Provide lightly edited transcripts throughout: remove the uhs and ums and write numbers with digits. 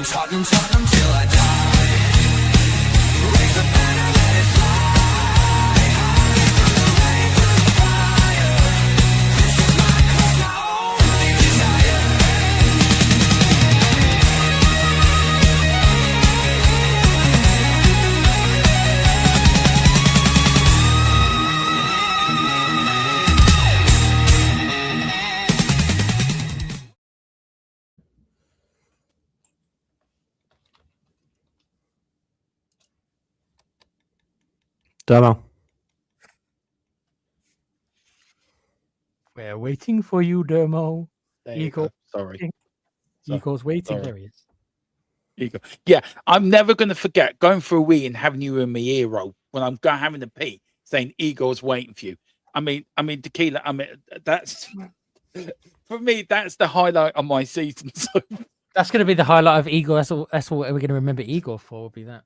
Tottenham, Tottenham, Tottenham till I die. Raise the banner, let it fly high from the rain to the fire. This is my cause, my only desire. Demo. We're waiting for you, Dermo. There you go. Sorry. Eagles waiting. Sorry. There he is. There you go. Yeah, I'm never going to forget going for a wee and having you in my ear roll when I'm having a pee, saying "Eagles waiting for you." I mean, tequila. I mean, that's for me. That's the highlight of my season. So That's going to be the highlight of Eagle. That's what we're going to remember Eagle for. Will be that.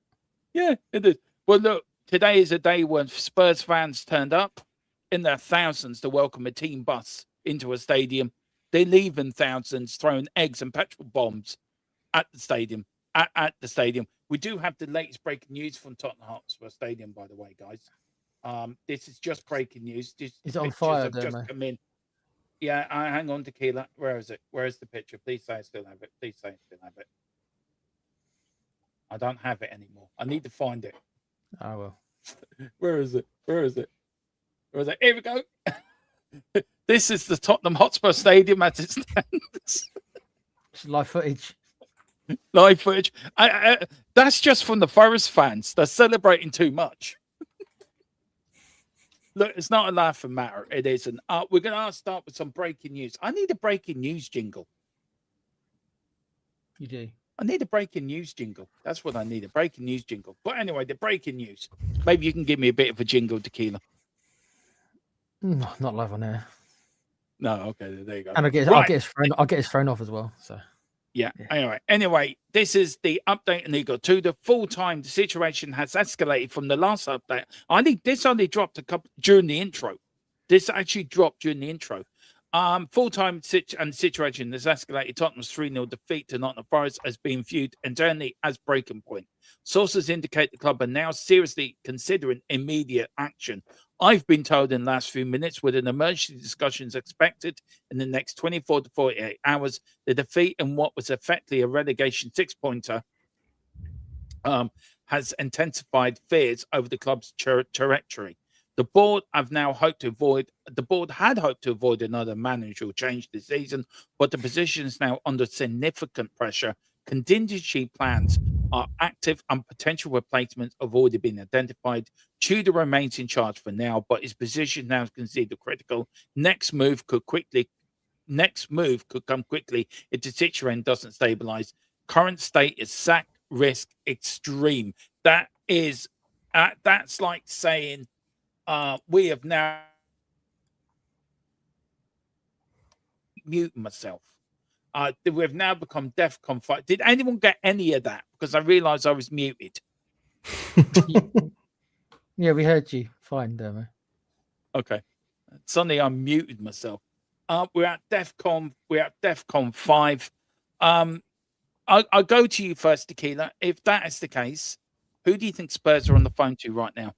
yeah, it is. Well, look, today is a day when Spurs fans turned up in their thousands to welcome a team bus into a stadium. They leave in thousands, throwing eggs and petrol bombs at the stadium. At the stadium, we do have the latest breaking news from Tottenham Hotspur Stadium, by the way, guys. This is just breaking news. Is it on fire, just come in. Yeah, hang on, tequila. Where is it? Where is the picture? Please say I still have it. Please say I still have it. I don't have it anymore. I need to find it. Oh well. Where is it? Where is it? Where is it? Here we go. This is the Tottenham Hotspur Stadium as it stands. It's live footage. Live footage. That's just from the Forest fans. They're celebrating too much. Look, it's not a laughing matter. It isn't. We're going to start with some breaking news. I need a breaking news jingle. You do. I need a breaking news jingle. That's what I need, a breaking news jingle. But anyway, the breaking news. Maybe you can give me a bit of a jingle, tequila. No, not live on air. No, okay, there you go. And I'll get his phone off as well. So yeah. Anyway, this is the update on Eagle 2. The full-time situation has escalated from the last update. This only dropped during the intro. This actually dropped during the intro. Full-time situation has escalated. Tottenham's 3-0 defeat to Nottingham Forest has been viewed internally as breaking point. Sources indicate the club are now seriously considering immediate action. I've been told in the last few minutes, with an emergency discussions expected in the next 24 to 48 hours, the defeat in what was effectively a relegation six-pointer has intensified fears over the club's trajectory. The board had hoped to avoid another managerial change this season, but the position is now under significant pressure. Contingency plans are active and potential replacements have already been identified. Tudor remains in charge for now, but his position now is considered critical. Next move could come quickly if the situation doesn't stabilize. Current state is sack risk extreme. That is, that's like saying we have now muted myself. We've now become DEFCON 5. Did anyone get any of that? Because I realized I was muted. Yeah, we heard you. Fine, Dermo. Okay. Suddenly I muted myself. We're at DEFCON 5. I'll go to you first, Tequila. If that is the case, who do you think Spurs are on the phone to right now?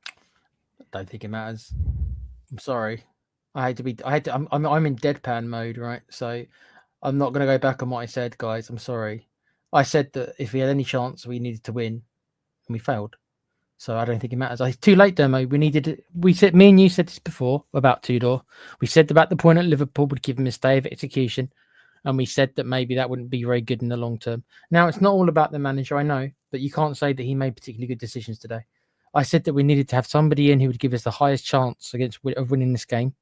I don't think it matters. I'm sorry. I'm in deadpan mode, right? So I'm not going to go back on what I said, guys. I'm sorry. I said that if we had any chance, we needed to win, and we failed. So I don't think it matters. It's too late, Demo. Me and you said this before about Tudor. We said about the point at Liverpool would give him a stay of execution, and we said that maybe that wouldn't be very good in the long term. Now, it's not all about the manager, I know, but you can't say that he made particularly good decisions today. I said that we needed to have somebody in who would give us the highest chance of winning this game.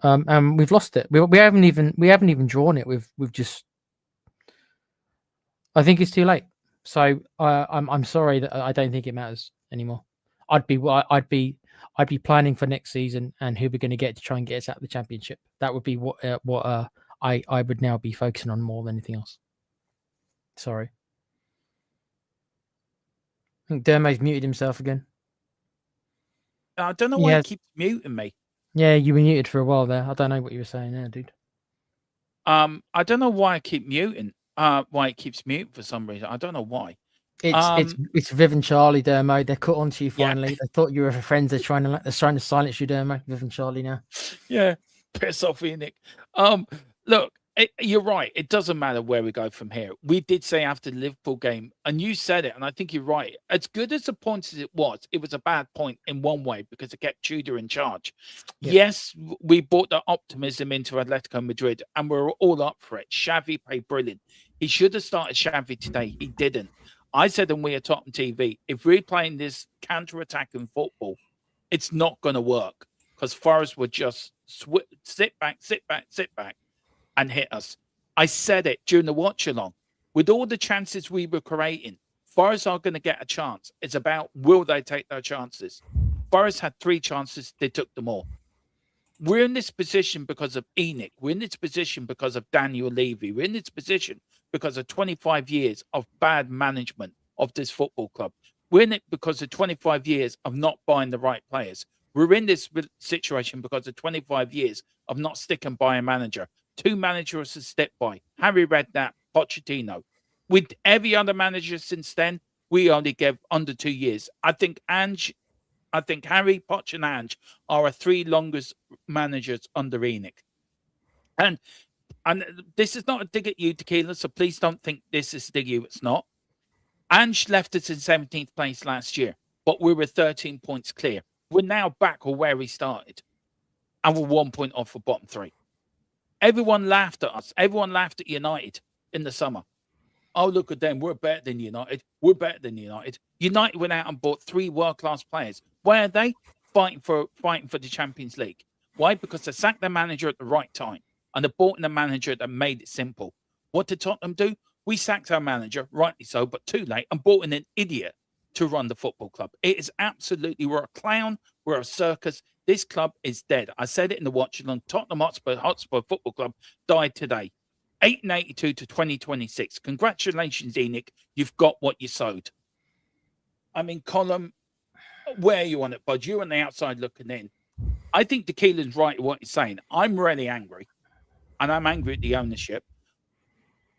And we've lost it. We haven't even drawn it. We've just. I think it's too late. So I'm sorry that I don't think it matters anymore. I'd be planning for next season and who we're going to get to try and get us out of the Championship. That would be what I would now be focusing on more than anything else. Sorry. I think Dermo's muted himself again. I don't know why he keeps muting me. Yeah, you were muted for a while there. I don't know what you were saying there, dude. I don't know why I keep muting. Why it keeps muting for some reason. I don't know why. It's Viv and Charlie, Dermo. They're caught onto you Yeah. finally. They thought you were friends. They're trying to silence you, Dermo. Viv and Charlie now. Yeah, piss off, Nick. Look, you're right. It doesn't matter where we go from here. We did say after the Liverpool game, and you said it, and I think you're right. As good as the point as it was a bad point in one way because it kept Tudor in charge. Yep. Yes, we brought the optimism into Atletico Madrid, and we were all up for it. Xavi played brilliant. He should have started Xavi today. He didn't. I said, and we at Tottenham TV, if we're playing this counter-attacking football, it's not going to work because Forest would just sit back, and hit us. I said it during the watch along. With all the chances we were creating, Forest are going to get a chance. It's about will they take their chances? Forest had 3 chances, they took them all. We're in this position because of Enoch. We're in this position because of Daniel Levy. We're in this position because of 25 years of bad management of this football club. We're in it because of 25 years of not buying the right players. We're in this situation because of 25 years of not sticking by a manager. 2 managers have stepped by. Harry Redknapp, Pochettino. With every other manager since then, we only gave under 2 years. I think Harry, Poch, and Ange are our 3 longest managers under Enoch. And this is not a dig at you, Tequila, so please don't think this is a dig at you. It's not. Ange left us in 17th place last year, but we were 13 points clear. We're now back where we started, and we're 1 point off for bottom 3. Everyone laughed at us. Everyone laughed at United in the summer. Oh, look at them. We're better than United. We're better than United. United went out and bought 3 world-class players. Where are they? Fighting for the Champions League. Why? Because they sacked their manager at the right time, and they bought in a manager that made it simple. What did Tottenham do? We sacked our manager, rightly so, but too late, and brought in an idiot to run the football club. It is absolutely, we're a clown, we're a circus. This club is dead. I said it in the watch along. Tottenham Hotspur Football Club died today. 882 to 2026. Congratulations, Enoch. You've got what you sowed. I mean, Colin, where are you on it, bud? You're on the outside looking in. I think Tequila's right in what he's saying. I'm really angry, and I'm angry at the ownership.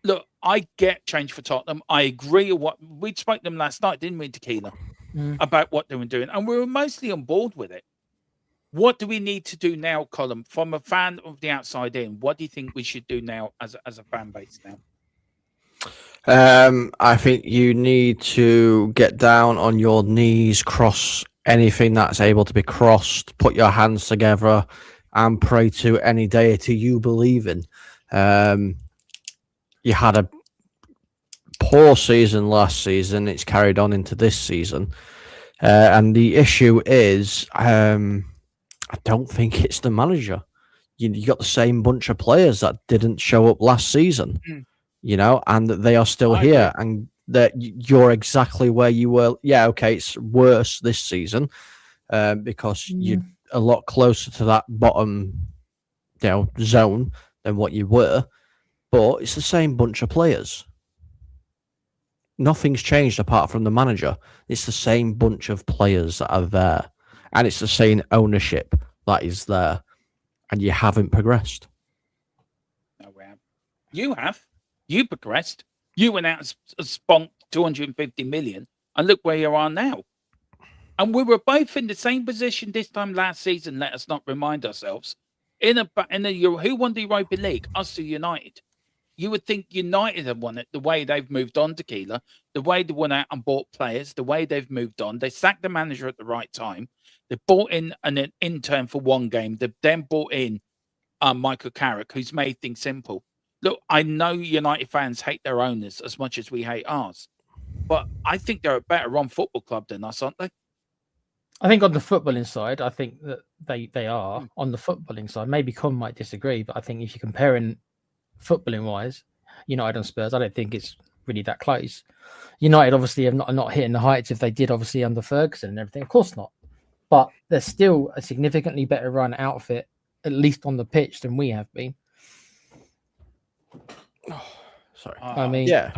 Look, I get change for Tottenham. I agree with what we spoke to them last night, didn't we, Tequila, about what they were doing, and we were mostly on board with it. What do we need to do now, Colin, from a fan of the outside in? What do you think we should do now as a fan base now? I think you need to get down on your knees, cross anything that's able to be crossed, put your hands together, and pray to any deity you believe in. You had a poor season last season. It's carried on into this season. And the issue is, I don't think it's the manager. You got the same bunch of players that didn't show up last season, and they are still here. And that you're exactly where you were. Yeah, okay, it's worse this season because you're a lot closer to that bottom, zone than what you were. But it's the same bunch of players. Nothing's changed apart from the manager. It's the same bunch of players that are there. And it's the same ownership that is there. And you haven't progressed. No, we haven't. You have. You progressed. You went out and spunked 250 million. And look where you are now. And we were both in the same position this time last season. Let us not remind ourselves. In a who won the Europa League? Us or United. You would think United have won it the way they've moved on, Tequila, the way they went out and bought players, the way they've moved on. They sacked the manager at the right time. They bought in an intern for 1 game. They then bought in Michael Carrick, who's made things simple. Look, I know United fans hate their owners as much as we hate ours, but I think they're a better run football club than us, aren't they? I think on the footballing side, I think that they are on the footballing side. Maybe Con might disagree, but I think if you're comparing footballing wise, United and Spurs, I don't think it's really that close. United obviously are not hitting the heights if they did obviously under Ferguson and everything. Of course not. But they're still a significantly better run outfit, at least on the pitch, than we have been. Sorry. I mean, yeah.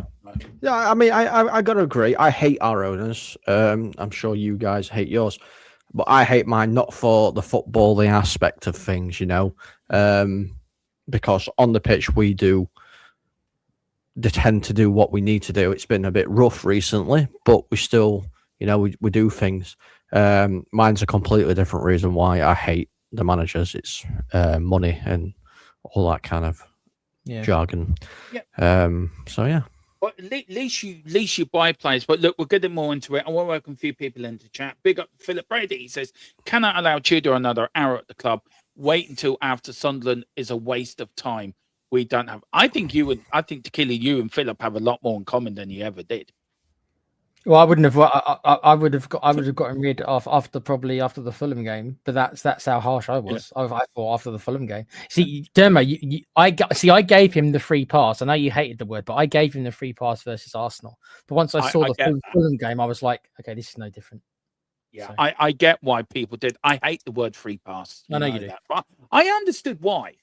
I mean, I got to agree. I hate our owners. I'm sure you guys hate yours, but I hate mine not for the footballing aspect of things. because on the pitch they tend to do what we need to do. It's been a bit rough recently, but we still, we do things. Mine's a completely different reason why I hate the managers. It's money and all that kind of jargon. Yeah. So yeah. But at least you buy players. But look, we're getting more into it. I want to welcome a few people into chat. Big up Philip Brady. He says, cannot allow Tudor another hour at the club. Wait until after Sunderland is a waste of time. We don't have. I think Tequila, you and Philip have a lot more in common than you ever did. Well, I wouldn't have. I would have gotten rid of after the Fulham game. But that's how harsh I was. Yeah. I thought after the Fulham game. See, Dermo, I gave him the free pass. I know you hated the word, but I gave him the free pass versus Arsenal. But once I saw the Fulham game, I was like, okay, this is no different. Yeah, so. I get why people did. I hate the word free pass. I know you do. But I understood why.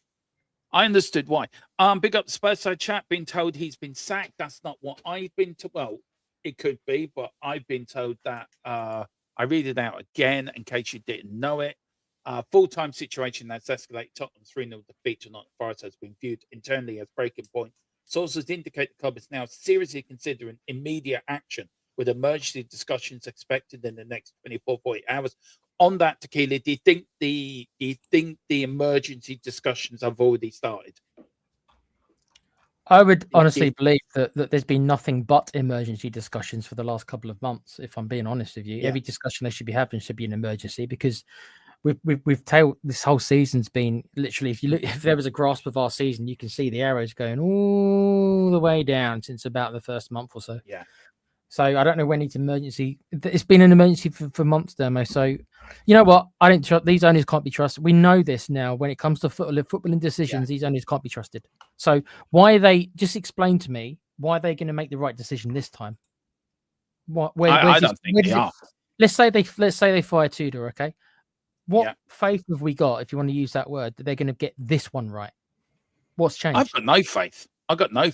Big up Spurs side chat. Being told he's been sacked. That's not what I've been told. Well, it could be, but I've been told that. I read it out again in case you didn't know it. Full-time situation that's escalated. Tottenham's 3-0 defeat to Nottingham Forest has been viewed internally as breaking point. Sources indicate the club is now seriously considering immediate action, with emergency discussions expected in the next 24-48 hours. On that, Tequila, do you think the emergency discussions have already started? I would honestly believe that there's been nothing but emergency discussions for the last couple of months. If I'm being honest with you, every discussion they should be having should be an emergency, because we've tailed this whole season's been literally. If there was a grasp of our season, you can see the arrows going all the way down since about the first month or so. Yeah. So I don't know when it's emergency. It's been an emergency for months, Dermo. So you know what? I don't trust these owners. Can't be trusted. We know this now. When it comes to footballing decisions, these owners can't be trusted. So why are they? Just explain to me why they're going to make the right decision this time. I don't think they are. Let's say they fire Tudor. Okay, what faith have we got, if you want to use that word, that they're going to get this one right? What's changed? I've got no faith. I got no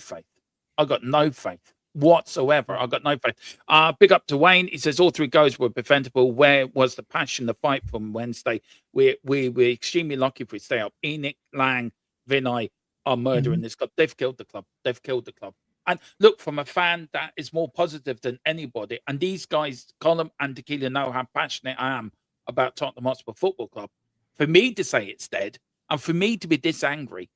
faith whatsoever. I got no faith. Big up to Wayne. He says all three goals were preventable. Where was the passion, the fight from Wednesday? We're extremely lucky if we stay up. Enoch, Lang, Vinay are murdering this club. They've killed the club. And look, from a fan that is more positive than anybody. And these guys, Colin and Tequila, know how passionate I am about Tottenham Hotspur Football Club. For me to say it's dead, and for me to be this angry,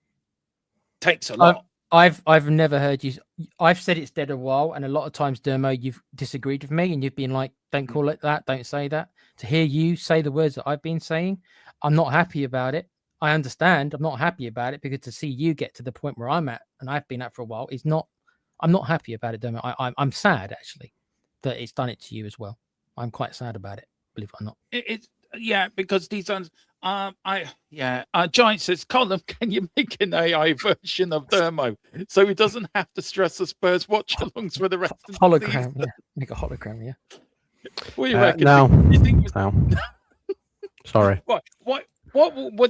takes a lot. I've never heard you. I've said it's dead a while, and a lot of times, Dermo, you've disagreed with me, and you've been like, "Don't call it that. Don't say that." To hear you say the words that I've been saying, I'm not happy about it. I understand. I'm not happy about it, because to see you get to the point where I'm at, and I've been at for a while, is not. I'm not happy about it, Dermo. I'm sad actually that it's done it to you as well. I'm quite sad about it, believe it or not. Because these ones. Giant says, Colin, can you make an AI version of Dermo so he doesn't have to stress the Spurs watch-alongs for the rest of the hologram? season? Make a hologram, yeah. What do you reckon? No. You think No. Sorry. What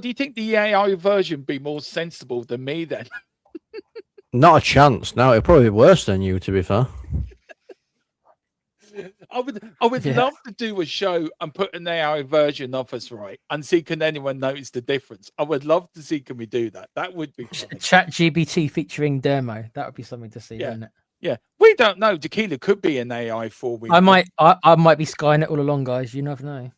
do you think the AI version be more sensible than me then? Not a chance. No, it'd probably be worse than you, to be fair. I would love to do a show and put an AI version of us, right, and see can anyone notice the difference. I would love to see, can we do that? That would be fun. Chat GBT featuring Dermo. That would be something to see, wouldn't it? Yeah, we don't know. Tequila could be an AI for we. I might be Skynet all along, guys. You never know.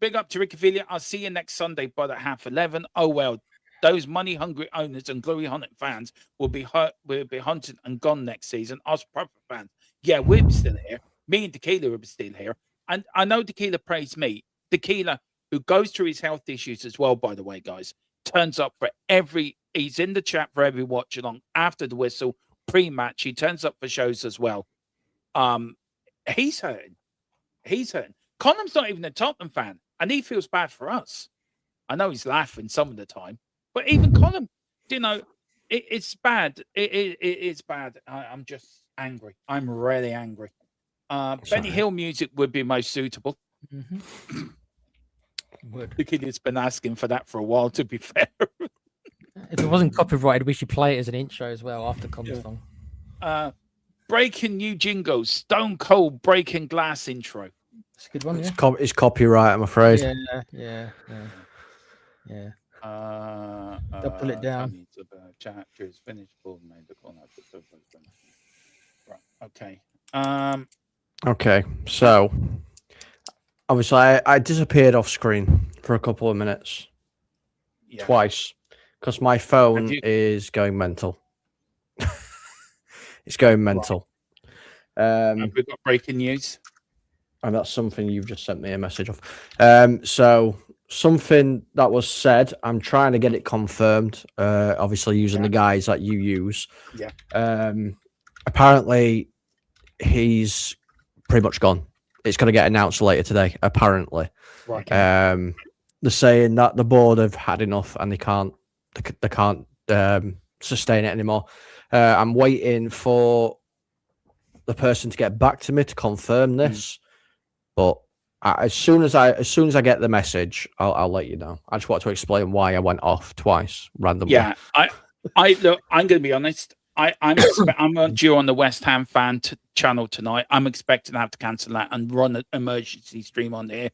Big up to Rickophilia. I'll see you next Sunday by the 11:30. Oh well, those money-hungry owners and glory hunting fans will be hunted and gone next season. Us proper fans. Yeah, we'll be still here. Me and Tequila will be still here. And I know Tequila praised me. Tequila, who goes through his health issues as well, by the way, guys, turns up for he's in the chat for every watch along, after the whistle, pre-match. He turns up for shows as well. He's hurting. Connor's not even a Tottenham fan, and he feels bad for us. I know he's laughing some of the time, but even Connor, it's bad. It's bad. I'm just angry. I'm really angry. Benny Hill music would be most suitable. Mm-hmm. The kid has been asking for that for a while, to be fair. If it wasn't copyrighted, we should play it as an intro as well after Connor's song. Breaking new jingles, Stone Cold Breaking Glass intro. It's a good one, It's copyright, I'm afraid. Yeah. They'll pull it down. Tony's about chat. Drew's finished. Ball made the corner. Right. Okay. Okay, so obviously I disappeared off screen for a couple of minutes, Yeah. twice, because my phone you- is going mental. It's going mental. Have we got breaking news? And that's something you've just sent me a message of. So something that was said, I'm trying to get it confirmed. Obviously using the guys that you use. Yeah. Apparently he's pretty much gone. It's going to get announced later today. Apparently, Right. they're saying that the board have had enough and they can't sustain it anymore. I'm waiting for the person to get back to me to confirm this, but as soon as I get the message, I'll let you know. I just want to explain why I went off twice randomly. Yeah, I look. I'm going to be honest. I'm due on the West Ham fan channel tonight. I'm expecting to have to cancel that and run an emergency stream on there.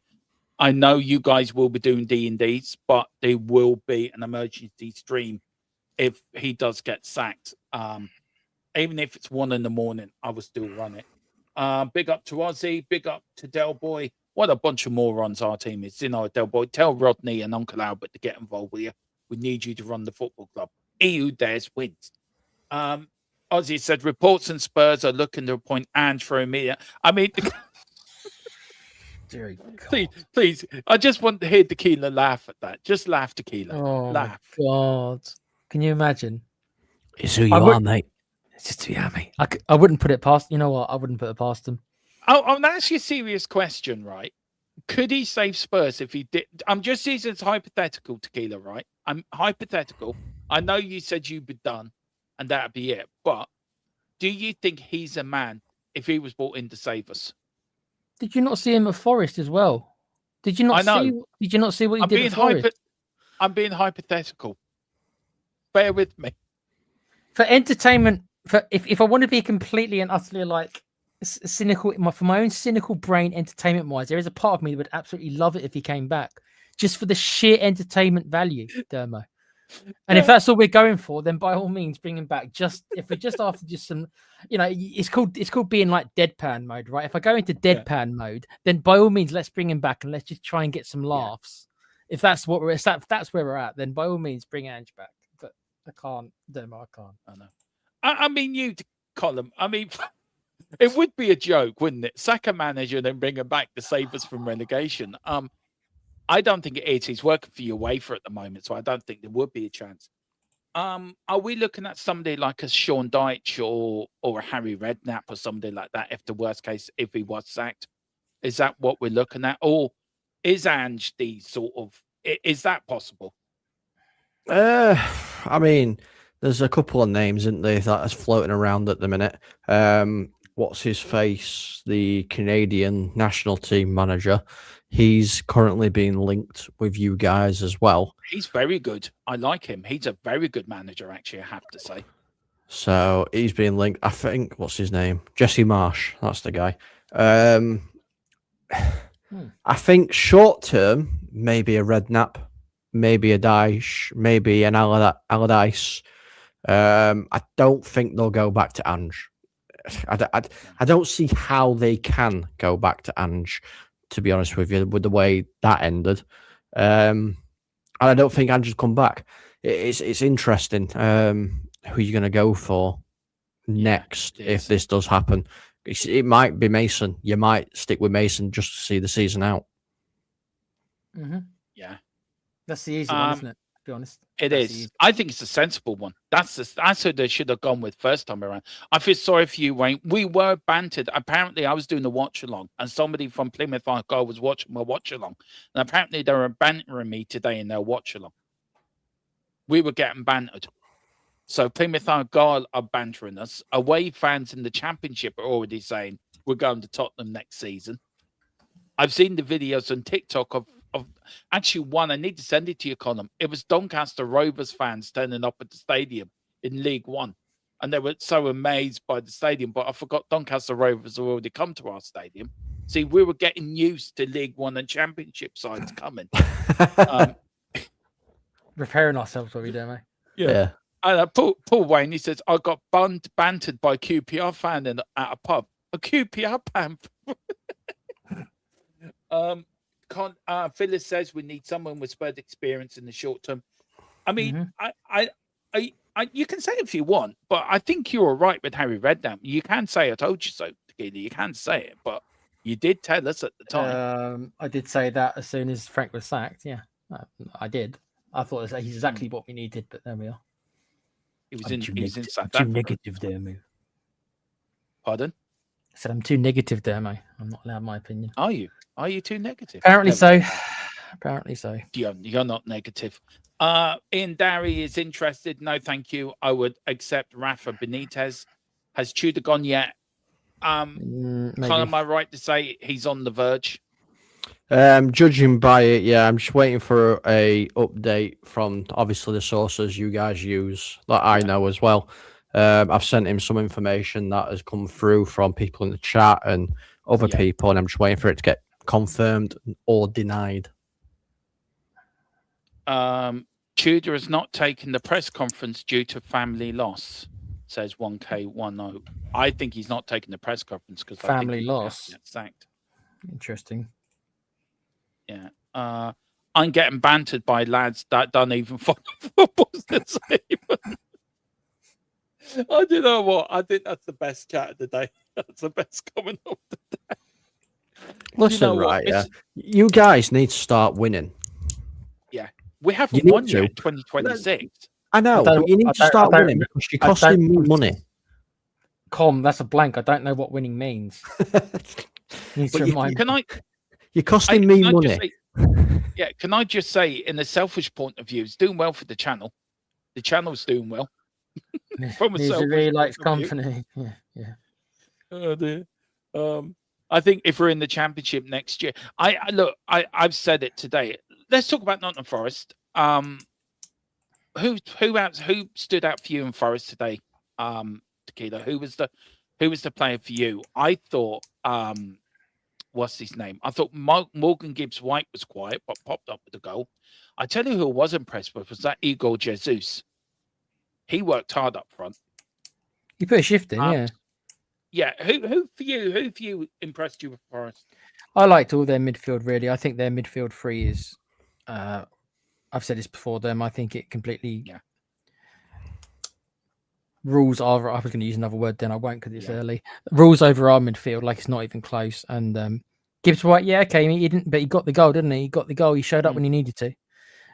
I know you guys will be doing D&Ds, but there will be an emergency stream if he does get sacked. Even if it's 1 a.m, I will still run it. Big up to Ozzy, big up to Del Boy. What a bunch of morons our team is. Del Boy, tell Rodney and Uncle Albert to get involved with you. We need you to run the football club. He who dares wins. Ozzy said reports and Spurs are looking to appoint Ange for immediate. I mean, please. I just want to hear Tequila laugh at that. Just laugh, Tequila. Oh laugh. my God! Can you imagine? It's who you are, mate. It's just who you are, mate. I wouldn't put it past. You know what? I wouldn't put it past him. I'll ask you a serious question, right? Could he save Spurs if he did? I'm just using it as hypothetical, Tequila, right? I'm hypothetical. I know you said you'd be done and that'd be it. But do you think he's a man if he was brought in to save us? Did you not see him at Forest as well? Did you not see? Did you not see what he did at Forest? I'm being hypothetical. Bear with me. For entertainment, if I want to be completely and utterly like cynical, for my own cynical brain, entertainment wise, there is a part of me that would absolutely love it if he came back, just for the sheer entertainment value, Dermo. And if that's all we're going for, then by all means bring him back. Just if we're just after just some, it's called being like deadpan mode, right? If I go into deadpan mode, then by all means let's bring him back and let's just try and get some laughs. If that's what if that's where we're at, then by all means bring Ange back. But I can't, Dermo, I can't. I know. I mean, you, Colin. I mean, it would be a joke, wouldn't it? Sack a manager and then bring him back to save us from relegation. I don't think it is. He's working for UEFA at the moment, so I don't think there would be a chance. Are we looking at somebody like a Sean Dyche or a Harry Redknapp or somebody like that? If the worst case, if he was sacked, is that what we're looking at, or is Ange the sort of? Is that possible? I mean, there's a couple of names, isn't there, that is floating around at the minute. What's his face? The Canadian national team manager. He's currently being linked with you guys as well. He's very good. I like him. He's a very good manager, actually, I have to say. So he's being linked. I think, what's his name? Jesse Marsh. That's the guy. I think short term, maybe a Redknapp, maybe a Dyche, maybe an Allardyce. I don't think they'll go back to Ange. I don't see how they can go back to Ange, to be honest with you, with the way that ended. And I don't think Ange's come back. It's interesting who you're going to go for next if this does happen. It might be Mason. You might stick with Mason just to see the season out. Mm-hmm. Yeah. That's the easy one, isn't it? To be honest. It is. I think it's a sensible one. That's who they should have gone with first time around. I feel sorry for you, Wayne. We were bantered. Apparently, I was doing the watch along, and somebody from Plymouth Argyle was watching my watch along. And apparently, they were bantering me today in their watch along. We were getting bantered. So Plymouth Argyle are bantering us. Away fans in the Championship are already saying we're going to Tottenham next season. I've seen the videos on TikTok of actually one. I need to send it to you, Colin. It was Doncaster Rovers fans turning up at the stadium in League One, and they were so amazed by the stadium. But I forgot Doncaster Rovers have already come to our stadium. See, we were getting used to League One and Championship sides coming. repairing ourselves, are we, Demo? Yeah. Paul Wayne, he says, I got bantered by a QPR fan at a pub. A QPR fan. Phyllis says we need someone with Spurs experience in the short term. I mean, you can say it if you want, but I think you're all right with Harry Redknapp. You can say I told you so, Tequila. You can say it, but you did tell us at the time. I did say that as soon as Frank was sacked. Yeah, I did. I thought he's exactly what we needed, but there we are. He was in South too Africa. negative, Dermo. Pardon? I said I'm too negative, Dermo. I'm not allowed my opinion. Are you? Are you too negative? Apparently Never so. mind. Apparently so. You're not negative. Ian Darry is interested. No, thank you. I would accept Rafa Benitez. Has Tudor gone yet? Maybe. Am I right to say he's on the verge? Judging by it, yeah, I'm just waiting for a update from obviously the sources you guys use that I know as well. I've sent him some information that has come through from people in the chat and other people, and I'm just waiting for it to get confirmed or denied. Tudor has not taken the press conference due to family loss, says 1K10. I think he's not taking the press conference because family loss. Sacked. Interesting. Yeah. I'm getting bantered by lads that don't even follow football. I don't know what. I think that's the best chat of the day. That's the best comment of the day. Listen, you guys need to start winning. Yeah. We haven't won yet in 2026. I know, but you need to start winning because you're costing me money. That's a blank. I don't know what winning means. You're costing me money. Can I just say, in a selfish point of view, it's doing well for the channel. The channel's doing well. From a really likes company. Yeah. Oh dear. I think if we're in the championship next year, I've said it today. Let's talk about Nottingham Forest. Who stood out for you in Forest today? Tequila. Who was the player for you? I thought what's his name? I thought Morgan Gibbs White was quiet, but popped up with a goal. I tell you who I was impressed with was that Igor Jesus. He worked hard up front. He put a shift in, yeah. Yeah. Who for you impressed you with Forest? I liked all their midfield, really. I think their midfield three is I've said this before them. I think it completely rules over. I was going to use another word then. I won't because it's early. Rules over our midfield, like it's not even close. And Gibbs White, he didn't, but he got the goal, didn't he? He got the goal. He showed up when he needed to,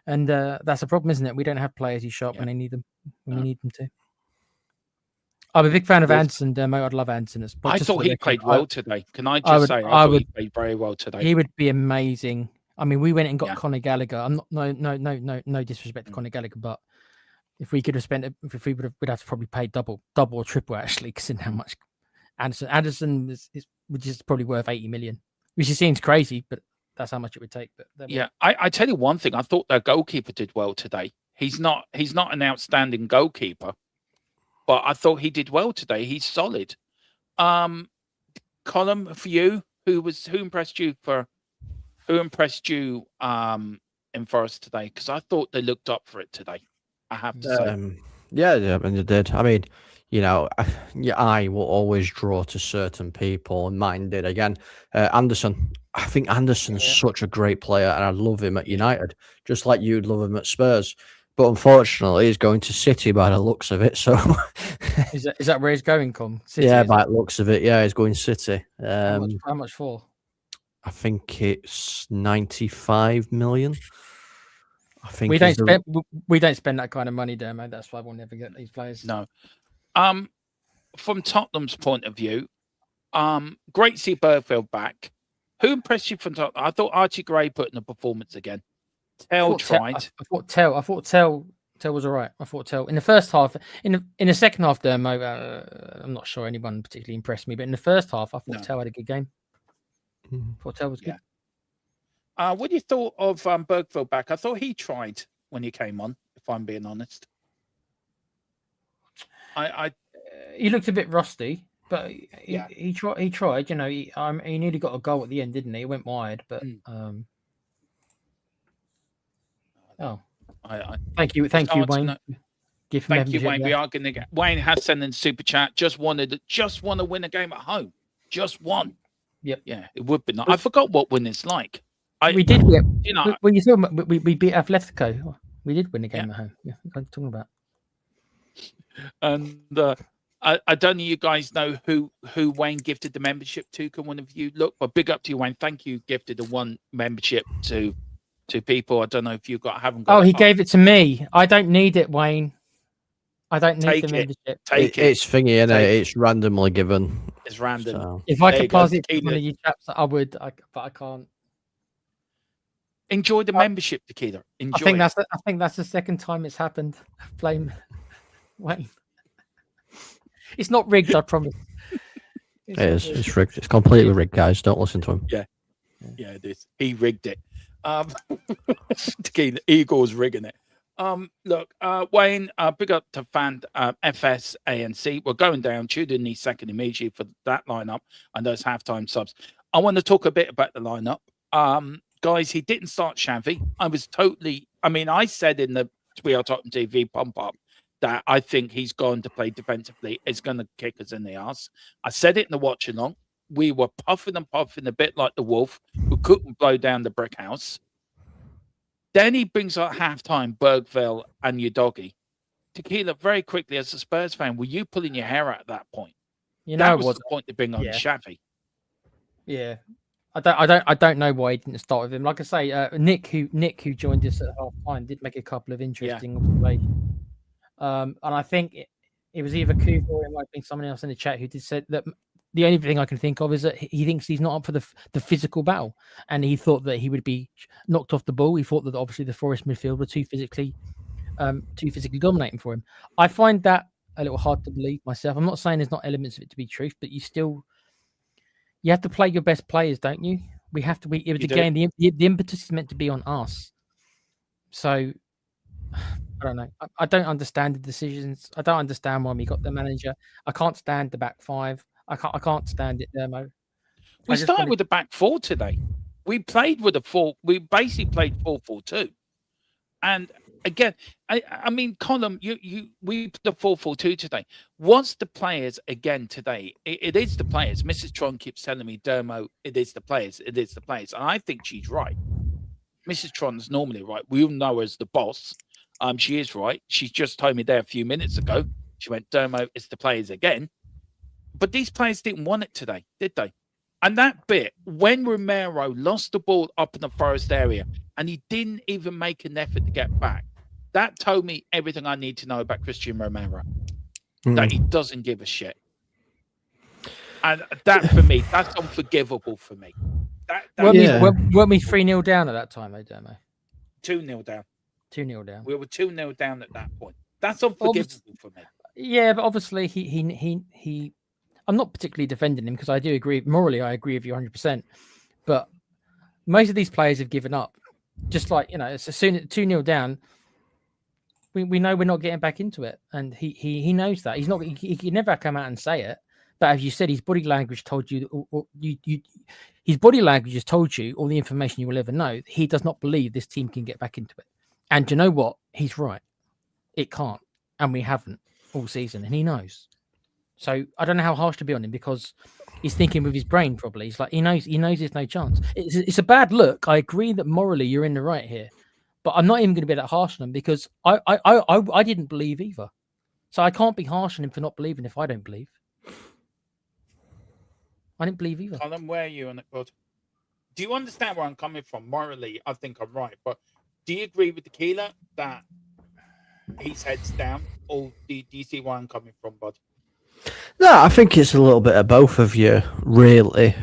and that's a problem, isn't it? We don't have players who show up when they need them, when we need them to. I'm a big fan of Anderson, Demo. I'd love Anderson. I thought he played well today. Can I just say, I thought he played very well today. He would be amazing. I mean, we went and got Conor Gallagher. I'm not no disrespect to Conor Gallagher, but if we could have spent it, we'd have to probably pay double or triple actually, considering how much Anderson is which is probably worth 80 million, which seems crazy, but that's how much it would take. But I tell you one thing, I thought their goalkeeper did well today. He's not an outstanding goalkeeper, but I thought he did well today. He's solid. Colin, for you, who impressed you in Forest today? Because I thought they looked up for it today. I have to say. I mean, they did. I mean, your eye will always draw to certain people, and mine did again. Anderson. I think Anderson's such a great player, and I love him at United, just like you'd love him at Spurs. But unfortunately, he's going to City by the looks of it. So, is that where he's going, Com? City, by the looks of it, he's going City. How much for? I think it's 95 million. I think we don't spend that kind of money, Dermo. That's why we'll never get these players. No. From Tottenham's point of view, great to see Bergfield back. Who impressed you from Tottenham? I thought Archie Gray put in a performance again. Tell tried. I thought Tell was all right. I thought Tell in the first half. In the second half, Dermo, I'm not sure anyone particularly impressed me, but in the first half, I thought Tell had a good game. I thought Tell was good. What do you thought of Bergfield back? I thought he tried when he came on, if I'm being honest. He looked a bit rusty, but he tried. He nearly got a goal at the end, didn't he? He went wide, but Thank you, It's hard to Wayne. know. Give Thank you, membership Wayne. there. We are going to get Wayne has sent in super chat. Just want to win a game at home. Just one. Yep. Yeah, it would be nice. I forgot what winning's like. We did win. You know, When you saw we beat Atletico. We did win a game Yeah. at home. Yeah, what are you talking about? and I don't know you guys know who Wayne gifted the membership to. Can one of you look? But big up to you, Wayne. Thank you. Gifted the one membership to people. I don't know if you haven't got. Oh, he gave it to me. I don't need it, Wayne. I don't need Take the it. membership. Take it. It's thingy, innit? Take it. It's randomly given. It's random. So. If I There you could go, pass it to Tequila. one of you chaps, I would. But I can't. Enjoy the membership, Tequila. Enjoy. I think that's the second time it's happened. Blame Wayne. It's not rigged, I promise. It is. It's rigged. It's completely rigged, guys. Don't listen to him. Yeah, it is. He rigged it. Tequila Eagles rigging it. Look, Wayne, big up to fan FS ANC. We're going down. Tune in the second immediately for that lineup and those halftime subs. I want to talk a bit about the lineup. Guys, he didn't start Xavi. I said in the We Are Tottenham TV pump up that I think he's going to play defensively. It's going to kick us in the ass. I said it in the watch along. We were puffing and puffing a bit like the wolf who couldn't blow down the brick house. Then he brings out halftime Bergville and your doggy. Tequila, very quickly, as a Spurs fan, were you pulling your hair out at that point? You know That was what? the point to bring on Yeah. Xavi. Yeah. I don't know why he didn't start with him. Like I say, Nick who joined us at half time did make a couple of interesting observations. And I think it was either Kuva or it might have been someone else in the chat who did said that the only thing I can think of is that he thinks he's not up for the physical battle, and he thought that he would be knocked off the ball. He thought that obviously the Forest midfield were too physically dominating for him. I find that a little hard to believe myself. I'm not saying there's not elements of it to be truth, but you have to play your best players, don't you? We have to. Again, the impetus is meant to be on us. So I don't know. I don't understand the decisions. I don't understand why we got the manager. I can't stand the back five. I can't stand it, Dermo. We started with the back four today. We played with a four. We basically played 4-4-2. And again, I mean, Colin, we put the 4-4-2 today. What's the players again today? It is the players. Mrs. Tron keeps telling me, Dermo, it is the players. It is the players. And I think she's right. Mrs. Tron's normally right. We all know her as the boss. She is right. She just told me there a few minutes ago. She went, Dermo, it's the players again. But these players didn't want it today, did they? And that bit, when Romero lost the ball up in the Forest area and he didn't even make an effort to get back, that told me everything I need to know about Christian Romero. That he doesn't give a shit. And that, for me, that's unforgivable for me. Weren't we 3-0 down at that time, Dermo? 2-0 down. 2-0 down. We were 2-0 down at that point. That's unforgivable for me. Yeah, but obviously he I'm not particularly defending him because I do agree. Morally, I agree with you 100%. But most of these players have given up. Just like, as soon as 2-0 down, we know we're not getting back into it. And he knows that. He's not. He can never come out and say it. But as you said, his body language told you, his body language has told you all the information you will ever know. He does not believe this team can get back into it. And you know what? He's right. It can't. And we haven't all season. And he knows. So I don't know how harsh to be on him because he's thinking with his brain probably. He's like, he knows there's no chance. It's a bad look. I agree that morally you're in the right here. But I'm not even going to be that harsh on him because I didn't believe either. So I can't be harsh on him for not believing if I don't believe. I didn't believe either. Colin, where are you on it, bud? Do you understand where I'm coming from? Morally, I think I'm right. But do you agree with Tequila that he's heads down? Or do you see where I'm coming from, bud? No, I think it's a little bit of both of you, really.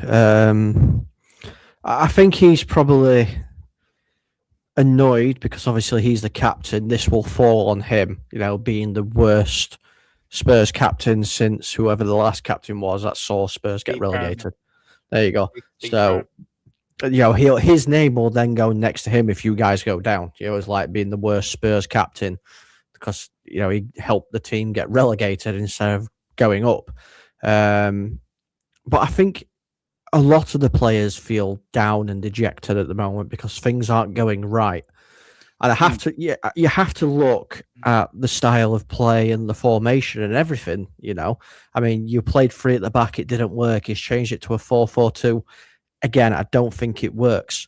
I think he's probably annoyed because obviously he's the captain. This will fall on him, being the worst Spurs captain since whoever the last captain was that saw Spurs get relegated. There you go. So, his name will then go next to him if you guys go down. It's like being the worst Spurs captain because, he helped the team get relegated instead of going up. But I think a lot of the players feel down and dejected at the moment because things aren't going right. And I have to, yeah, you have to look at the style of play and the formation and everything. I mean, you played 3 at the back, it didn't work. He's changed it to a 4-4-2. Again, I don't think it works.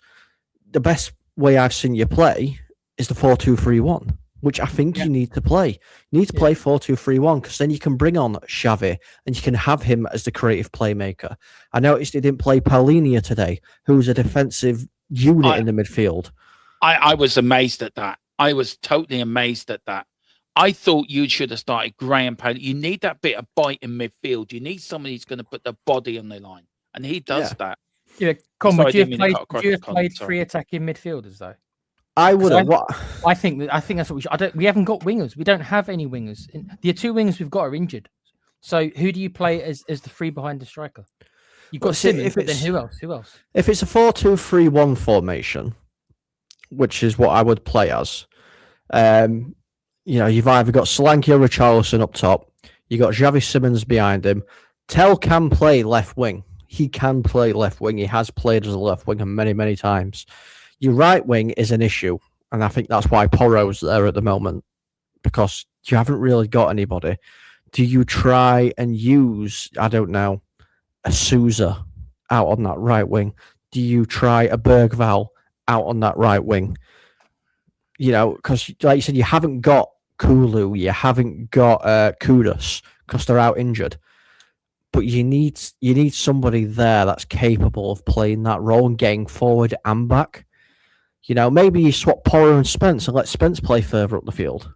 The best way I've seen you play is the 4-2-3-1, which I think you need to play. You need to play 4-2-3-1 because then you can bring on Xavi and you can have him as the creative playmaker. I noticed he didn't play Paulinho today, who's a defensive unit in the midfield. I was amazed at that. I was totally amazed at that. I thought you should have started Graham Palin. You need that bit of bite in midfield. You need somebody who's going to put the body on the line, and he does that. Yeah, Con, would you have played 3 attacking midfielders though? I would have. I think that's what we should. We haven't got wingers. We don't have any wingers. The 2 wingers we've got are injured. So who do you play as the 3 behind the striker? You've got Simmons, but then who else? Who else? If it's a 4-2-3-1 formation, which is what I would play as, you've either got Solanke or Richarlison up top. You got Xavi Simmons behind him. Tell can play left wing. He can play left wing. He has played as a left winger many, many times. Your right wing is an issue, and I think that's why Porro's there at the moment, because you haven't really got anybody. Do you try and use, I don't know, a Sousa out on that right wing? Do you try a Bergvall out on that right wing? Because like you said, you haven't got Kulu, you haven't got Kudus because they're out injured. But you need somebody there that's capable of playing that role and getting forward and back. Maybe you swap Porro and Spence and let Spence play further up the field.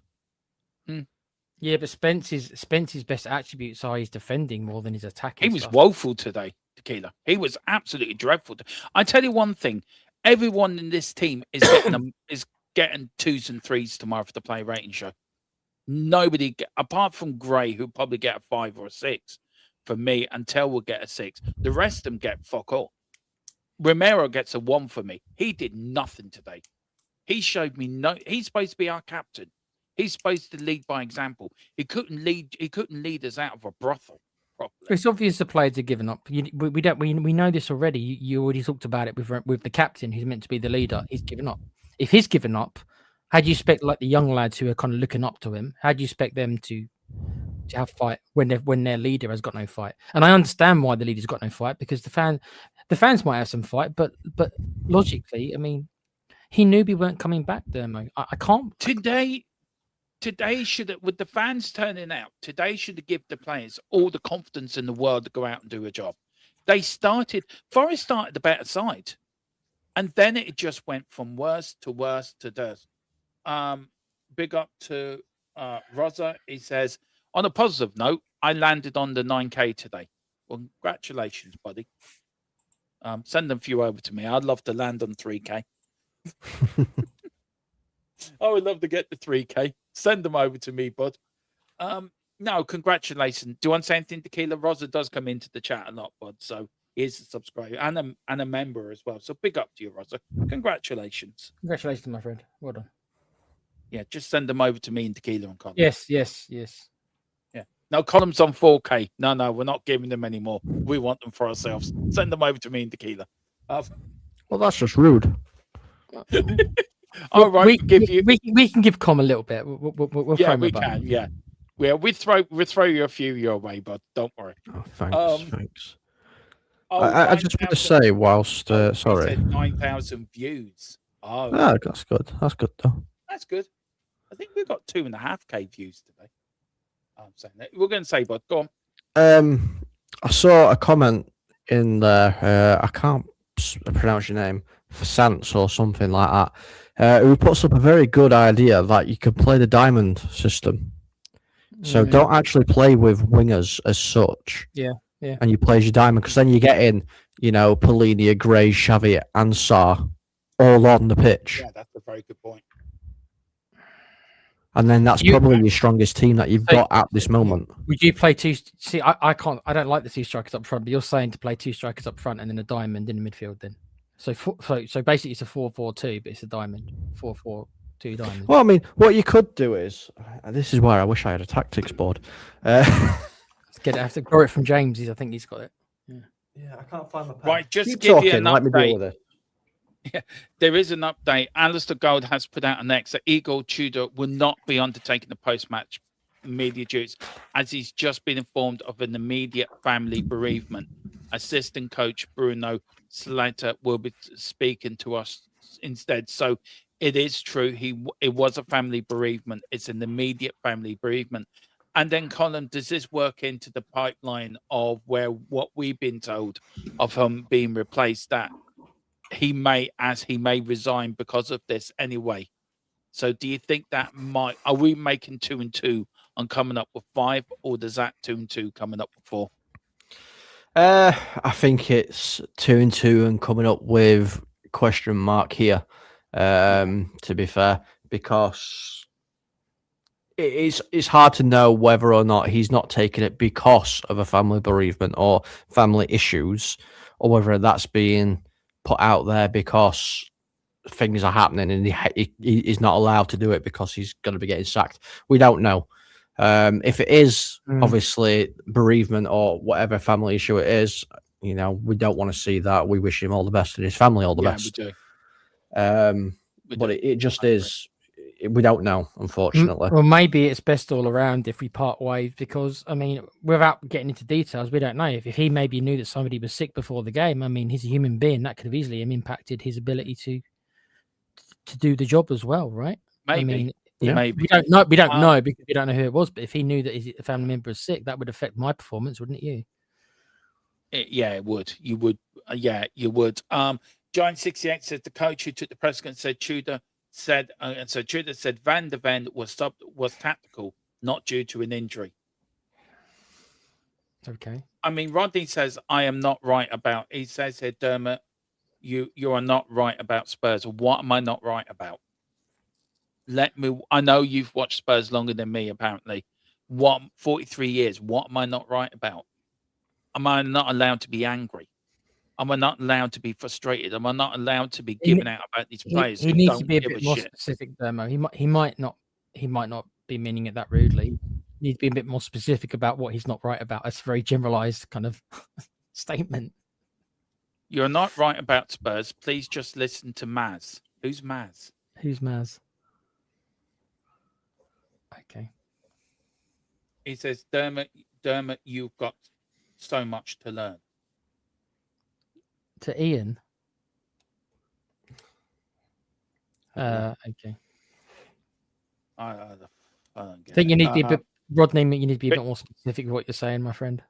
Yeah, but Spence's best attributes are his defending more than his attacking. He was woeful today, Tequila. He was absolutely dreadful. I tell you one thing: everyone in this team is getting 2s and 3s tomorrow for the play rating show. Nobody, apart from Gray, who'll probably get a 5 or a 6. For me, and Tell will get a 6. The rest of them get fuck all. Romero gets a 1 for me. He did nothing today. He showed me he's supposed to be our captain. He's supposed to lead by example. He couldn't lead us out of a brothel properly. It's obvious the players are giving up. We know this already. You already talked about it with the captain who's meant to be the leader. He's given up. If he's given up, how do you expect like the young lads who are kind of looking up to him? How do you expect them to have fight when their leader has got no fight? And I understand why the leader's got no fight, because the fans might have some fight, but logically, I mean, he knew we weren't coming back, Dermo. I can't. Today should, with the fans turning out, today should give the players all the confidence in the world to go out and do a job. Forest started the better side, and then it just went from worse to worse to worse. Big up to Rosa. He says, on a positive note, I landed on the 9K today. Well, congratulations, buddy. Send a few over to me. I'd love to land on 3K. I would love to get the 3K. Send them over to me, bud. No, congratulations. Do you want to say anything, Tequila? Rosa does come into the chat a lot, bud. So he's a subscriber and a member as well. So big up to you, Rosa. Congratulations. Congratulations, my friend. Well done. Yeah, just send them over to me and Tequila and Colin. Yes. Yeah. No, Column's on 4K. No, we're not giving them anymore. We want them for ourselves. Send them over to me and Tequila. Well, that's just rude. All right, we can give Com a little bit. We'll yeah, we can. Yeah, we throw you a few your way, bud. Don't worry. Oh, thanks. I just want to say, whilst sorry, 9,000 views. Oh, that's good. That's good though. That's good. I think we've got 2.5K views today. I'm saying that. We're going to say, bud. Go on. I saw a comment in there. I can't pronounce your name, Sans or something like that. Who puts up a very good idea that you could play the diamond system. So don't actually play with wingers as such. Yeah. And you play as your diamond, because then you get in, Polini, Gray, Xavi, and Sarr all on the pitch. Yeah, that's a very good point. And then that's probably your strongest team that you've got at this moment. Would you play two? See, I can't. I don't like the 2 strikers up front. But you're saying to play 2 strikers up front and then a diamond in the midfield. Then, so basically it's a 4-4-2, but it's a diamond 4-4-2 diamond. Well, I mean, what you could do is, this is where I wish I had a tactics board. Let's get it. I have to borrow it from James. I think he's got it. Yeah, I can't find my pen. Right, just Keep give talking, you an let me deal update. with it. There is an update. Alistair Gold has put out an X that Igor Tudor will not be undertaking the post-match media duties, as he's just been informed of an immediate family bereavement. Assistant coach Bruno Slater will be speaking to us instead. So it is true. It was a family bereavement. It's an immediate family bereavement. And then, Colin, does this work into the pipeline of what we've been told of him being replaced? That he may resign because of this anyway. So do you think that are we making 2 and 2 and coming up with 5, or does that 2 and 2 coming up with 4? I think it's 2 and 2 and coming up with question mark here. To be fair, because it's hard to know whether or not he's not taking it because of a family bereavement or family issues, or whether that's being put out there because things are happening and he's not allowed to do it because he's going to be getting sacked. We don't know. If it is obviously bereavement or whatever family issue it is, we don't want to see that. We wish him all the best and his family all the best. We do. But it just is. We don't know, unfortunately. Well, maybe it's best all around if we part ways, because without getting into details, we don't know if he maybe knew that somebody was sick before the game. He's a human being, that could have easily impacted his ability to do the job as well, right? Maybe. Maybe we don't know. We don't know because we don't know who it was. But if he knew that his family member is sick, that would affect my performance, wouldn't you? It would. You would. You would. Giant68 said the coach who took the press conference said Tudor said, Tudor said Van de Ven was tactical, not due to an injury. Okay. Rodney says I am not right about. He says here, Dermot, you are not right about Spurs. What am I not right about? I know you've watched Spurs longer than me, apparently. 43 years. What am I not right about? Am I not allowed to be angry? Am I not allowed to be frustrated? Am I not allowed to be giving out about these players? He needs to be a bit more specific, Dermo. He might not be meaning it that rudely. He needs to be a bit more specific about what he's not right about. It's a very generalized kind of statement. You're not right about Spurs. Please just listen to Maz. Who's Maz? Who's Maz? Okay. He says, Dermot, you've got so much to learn. To Ian. Okay. I don't get think it. you need to be a bit, Rodney. You need to be a bit more specific with what you're saying, my friend.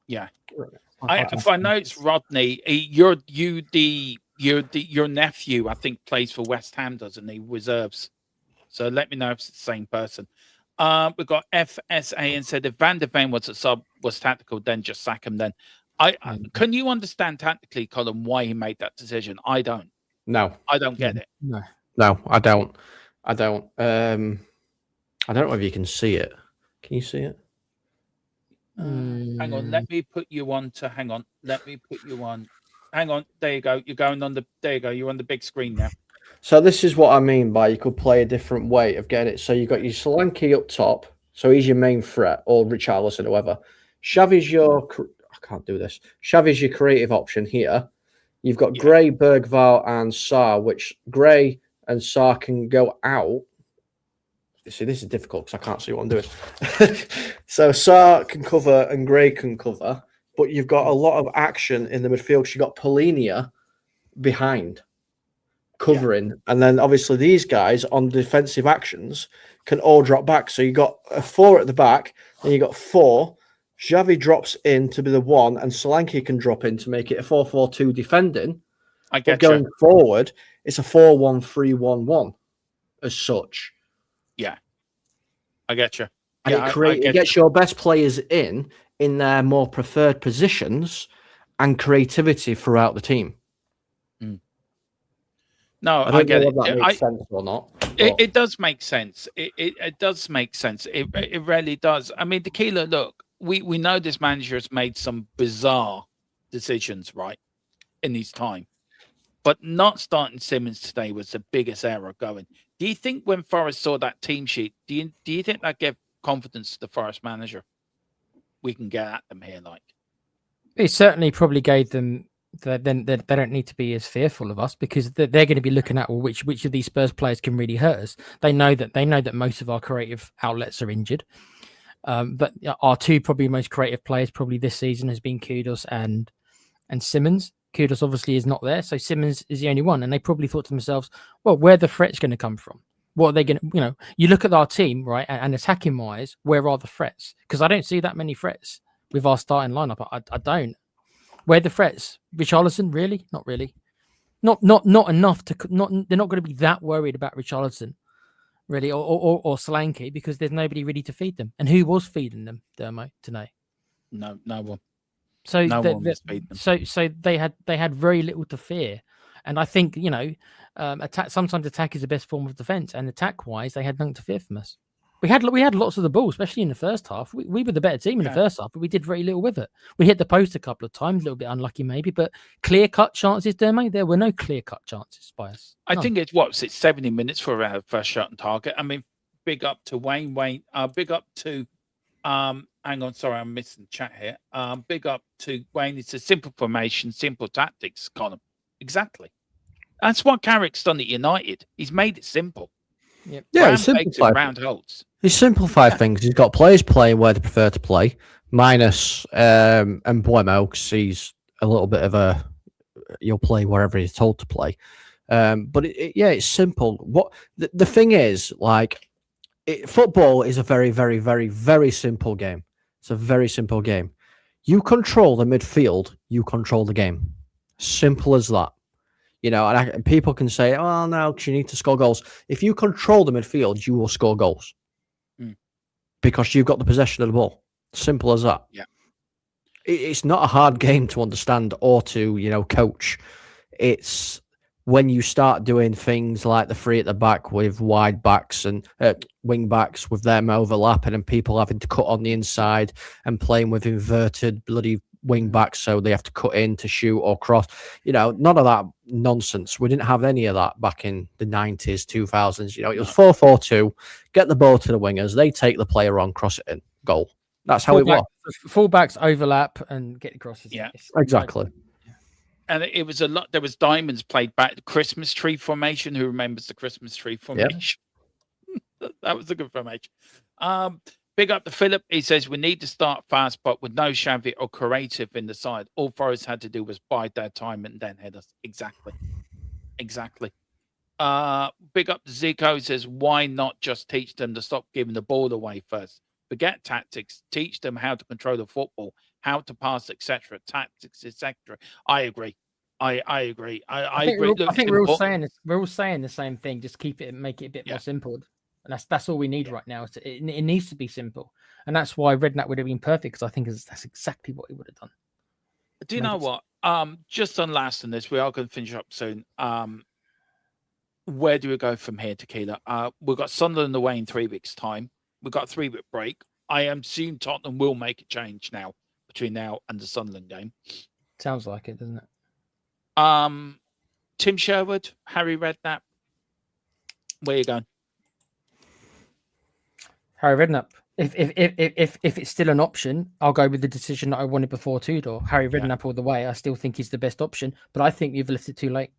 Yeah. If I know it's Rodney, your nephew, I think, plays for West Ham, doesn't he? Reserves. So let me know if it's the same person. We've got FSA and said if Van der Ven was a sub, was tactical, then just sack him. Then can you understand tactically, Colin, why he made that decision? I don't. No, I don't get it. No, I don't. I don't know if you can see it. Can you see it? Hang on. Let me put you on to. Hang on. Let me put you on. Hang on. There you go. You're going on the. There you go. You're on the big screen now. So this is what I mean by you could play a different way of getting it. So you've got your Solanke up top. So he's your main threat, or Richarlison, whoever. Xavi's your... I can't do this. Xavi's your creative option here. You've got Gray, Bergvall, and Sarr, which Gray and Sarr can go out. See, this is difficult because I can't see what I'm doing. So Sarr can cover and Gray can cover, but you've got a lot of action in the midfield. You've got Polinia behind, covering, and then obviously these guys on defensive actions can all drop back. So you got a 4 at the back, and you got 4. Xavi drops in to be the 1, and Solanke can drop in to make it a 4-4-2 defending. I get going forward, it's a 4-1-3-1-1 as such. Yeah, I get you. And it gets your best players in their more preferred positions and creativity throughout the team. No, I get know it. Whether that makes sense or not. It does make sense. It does make sense. It really does. I mean, Tequila, look, we know this manager has made some bizarre decisions, right, in his time. But not starting Simmons today was the biggest error going. Do you think when Forest saw that team sheet, do you think that gave confidence to the Forest manager? We can get at them here, like. It certainly probably gave them then they don't need to be as fearful of us, because they're going to be looking at, well, which of these Spurs players can really hurt us. They know that most of our creative outlets are injured. But our two probably most creative players probably this season has been Kudos and Simmons. Kudos obviously is not there, so Simmons is the only one. And they probably thought to themselves, well, where are the threats going to come from? What are they going to, you look at our team, right, and attacking wise, where are the threats? Because I don't see that many threats with our starting lineup. I don't. Where are the threats? Richarlison, really? Not really. Not enough to. They're not going to be that worried about Richarlison, really, or Solanke, because there's nobody really to feed them. And who was feeding them, Dermo, today? No one. So No one was feeding them. So they had very little to fear, and I think attack, sometimes attack is the best form of defense, and attack wise they had nothing to fear from us. We had lots of the ball, especially in the first half. We were the better team in the first half, but we did very little with it. We hit the post a couple of times, a little bit unlucky maybe, but clear cut chances, Dermo, there were no clear cut chances by us. I think it's 70 minutes for our first shot on target. I mean, big up to Wayne. Big up to hang on, sorry, I'm missing chat here. Big up to Wayne. It's a simple formation, simple tactics, Colin. Exactly. That's what Carrick's done at United. He's made it simple. Yep. Yeah, Round pegs and round holes. He's simplified things. He's got players playing where they prefer to play, minus Mbuemo, because he's a little bit of you'll play wherever he's told to play. But it's simple. What the thing is, football is a very, very, very, very simple game. It's a very simple game. You control the midfield, you control the game. Simple as that. And people can say, "Oh no, because you need to score goals." If you control the midfield, you will score goals because you've got the possession of the ball. Simple as that. Yeah, it's not a hard game to understand or to coach. It's when you start doing things like the three at the back with wide backs and wing backs with them overlapping and people having to cut on the inside and playing with inverted bloody wing backs, so they have to cut in to shoot or cross. None of that nonsense. We didn't have any of that back in the 90s, 2000s. It was 4-4-2, get the ball to the wingers, they take the player on, cross it in, goal. That's how it was. Fullbacks overlap and get the crosses. Yeah, exactly. And it was a lot. There was diamonds played back, the Christmas tree formation. Who remembers the Christmas tree formation? Yeah. That was a good formation. Big up to Philip. He says, we need to start fast, but with no Xavi or creative in the side. All Forest had to do was bide their time and then head us. Exactly. Big up to Zico. He says, why not just teach them to stop giving the ball away first? Forget tactics. Teach them how to control the football, how to pass, etc. Tactics, etc. I agree. I agree. I agree. I think we're all saying the same thing. Just keep it and make it a bit more simple. And that's all we need right now. It needs to be simple, and that's why Redknapp would have been perfect, because I think that's exactly what he would have done. Do you know what? Just on last on this, we are going to finish up soon. Where do we go from here, Tequila? We've got Sunderland away in 3 weeks' time. We've got a 3-week break. I assume Tottenham will make a change now between now and the Sunderland game. Sounds like it, doesn't it? Tim Sherwood, Harry Redknapp. Where are you going? Harry Redknapp. If it's still an option, I'll go with the decision that I wanted before Tudor. Harry Redknapp all the way. I still think he's the best option, but I think you've left it too late.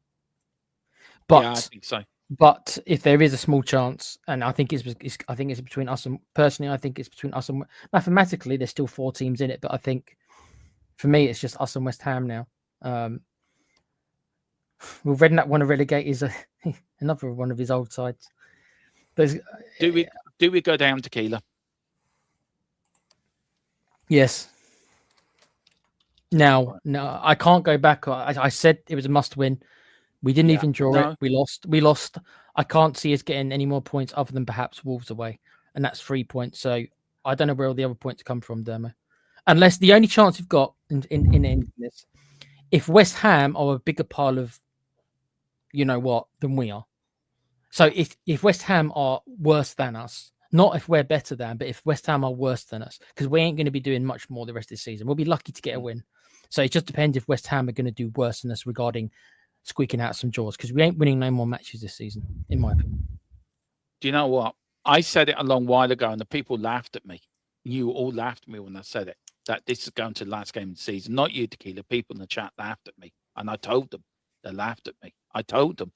But I think so. But if there is a small chance, and I think it's between us and personally, I think it's between us and mathematically, there's still 4 teams in it. But I think for me, it's just us and West Ham now. Will Redknapp want to relegate is another one of his old sides. Do we go down Tequila? Yes. No, I can't go back. I said it was a must-win. We didn't even draw it. We lost. I can't see us getting any more points other than perhaps Wolves away, and that's 3 points. So I don't know where all the other points come from, Dermo. Unless the only chance we've got in this, if West Ham are a bigger pile of, than we are. So if West Ham are worse than us, not if we're better than, but if West Ham are worse than us, because we ain't going to be doing much more the rest of the season. We'll be lucky to get a win. So it just depends if West Ham are going to do worse than us regarding squeaking out some jaws, because we ain't winning no more matches this season, in my opinion. Do you know what? I said it a long while ago, and the people laughed at me. You all laughed at me when I said it, that this is going to the last game of the season. Not you, Tequila. People in the chat laughed at me. And I told them. They laughed at me. I told them.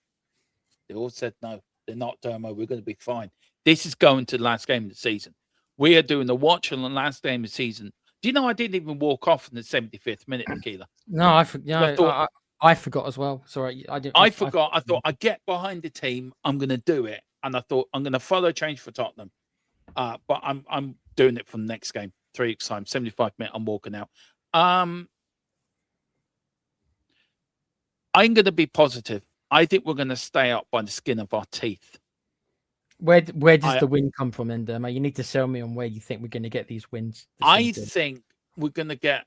They all said, no, they're not, Dermo. We're going to be fine. This is going to the last game of the season. We are doing the watch on the last game of the season. Do you know I didn't even walk off in the 75th minute, Tequila? No, I forgot as well. Sorry, I didn't. I forgot. I thought I get behind the team. I'm going to do it, and I thought I'm going to follow change for Tottenham. But I'm doing it from the next game, 3 weeks time, 75 minutes. I'm walking out. I'm going to be positive. I think we're going to stay up by the skin of our teeth. Where does the win come from, then, Dermo? You need to sell me on where you think we're going to get these wins. I think we're going to get.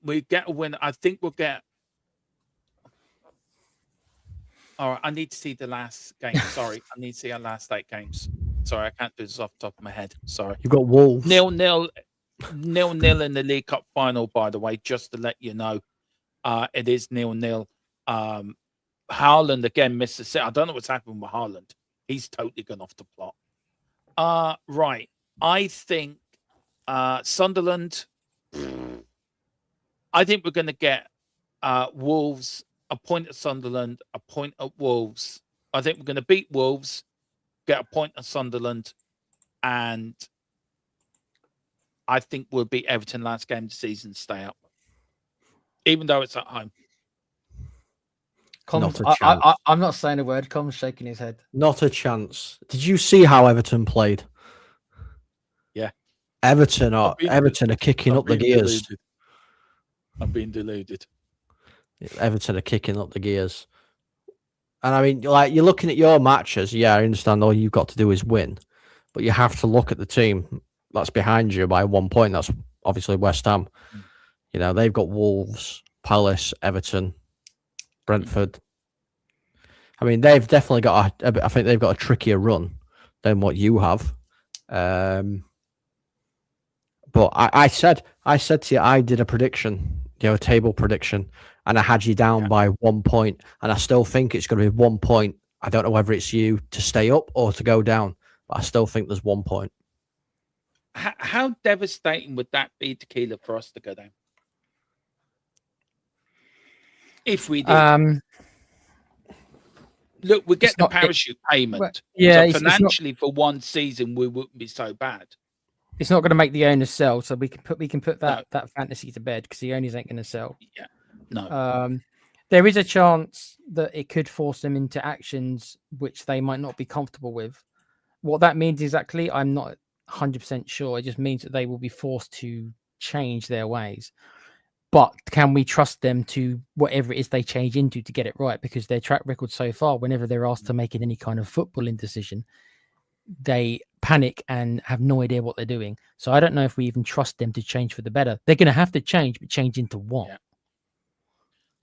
We get a win. I think we'll get. All right, I need to see the last game. Sorry, I need to see our last 8 games. Sorry, I can't do this off the top of my head. Sorry. You've got Wolves. 0-0 in the League Cup final, by the way, just to let you know. It is 0-0. Haaland again missed the set. I don't know what's happened with Haaland. He's totally gone off the plot. Right. I think Sunderland. I think we're going to get Wolves, a point at Sunderland, a point at Wolves. I think we're going to beat Wolves, get a point at Sunderland, and I think we'll beat Everton last game of the season, stay up, even though it's at home. I'm not saying a word. Com's shaking his head. Not a chance. Did you see how Everton played? Yeah. Everton are kicking up the gears. Deluded. I'm being deluded. Everton are kicking up the gears. And I mean, like, you're looking at your matches. Yeah, I understand all you've got to do is win. But you have to look at the team that's behind you by 1 point. That's obviously West Ham. You know, they've got Wolves, Palace, Everton, Brentford. I mean, they've definitely got I think they've got a trickier run than what you have. But I said to you, I did a prediction, a table prediction, and I had you down by 1 point, and I still think it's going to be 1 point. I don't know whether it's you to stay up or to go down, but I still think there's 1 point. How devastating would that be, Tequila, for us to go down? If we did. Look, we get the parachute payment. So financially, for one season, we wouldn't be so bad. It's not going to make the owners sell, so we can put that fantasy to bed because the owners ain't going to sell. Yeah, no. There is a chance that it could force them into actions which they might not be comfortable with. What that means exactly, I'm not 100% sure. It just means that they will be forced to change their ways. But can we trust them to whatever it is they change into to get it right? Because their track record so far, whenever they're asked to make any kind of footballing decision, they panic and have no idea what they're doing. So I don't know if we even trust them to change for the better. They're going to have to change, but change into what? Yeah.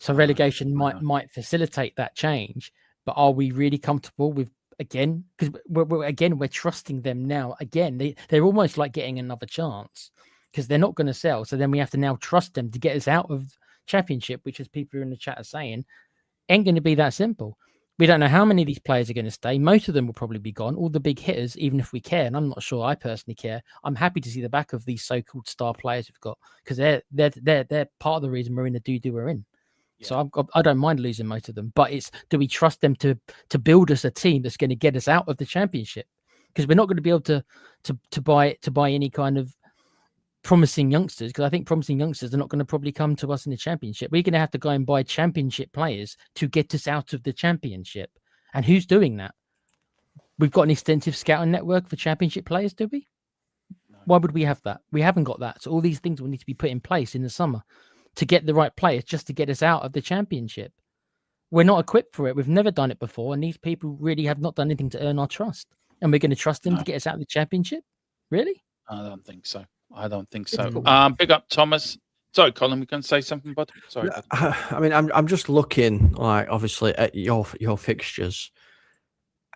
So relegation might facilitate that change, but are we really comfortable with, again, because we're trusting them now. Again, they're almost like getting another chance because they're not going to sell. So then we have to now trust them to get us out of Championship, which, as people in the chat are saying, ain't going to be that simple. We don't know how many of these players are going to stay. Most of them will probably be gone. All the big hitters, even if we care, and I'm not sure I personally care, I'm happy to see the back of these so-called star players we've got because they're part of the reason we're in the doo-doo we're in. Yeah. So I don't mind losing most of them, but it's, do we trust them to build us a team that's going to get us out of the Championship? Because we're not going to be able to buy any kind of promising youngsters, because I think promising youngsters are not going to probably come to us in the Championship. We're going to have to go and buy Championship players to get us out of the Championship. And who's doing that? We've got an extensive scouting network for Championship players, do we? No. Why would we have that? We haven't got that. So all these things will need to be put in place in the summer to get the right players just to get us out of the Championship. We're not equipped for it. We've never done it before. And these people really have not done anything to earn our trust. And we're going to trust them to get us out of the Championship? Really? I don't think so. Big up, Thomas. Sorry, Colin, we can say something, bud. Sorry. I mean, I'm just looking, like, obviously at your fixtures.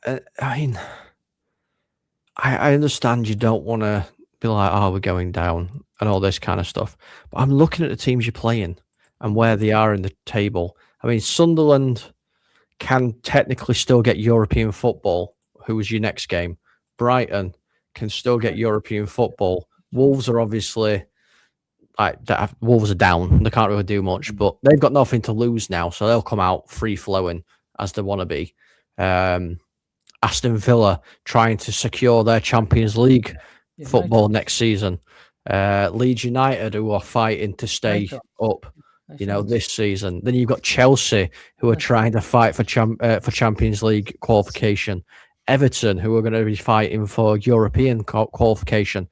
I mean, I understand you don't want to be like, oh, we're going down and all this kind of stuff. But I'm looking at the teams you're playing and where they are in the table. I mean, Sunderland can technically still get European football. Who was your next game? Brighton can still get European football. Wolves are obviously Wolves are down. They can't really do much, but they've got nothing to lose now, so they'll come out free flowing as they want to be. Aston Villa trying to secure their Champions League football next season. Leeds United, who are fighting to stay up, this season. Then you've got Chelsea, who are trying to fight for Champions League qualification. Everton, who are going to be fighting for European qualification.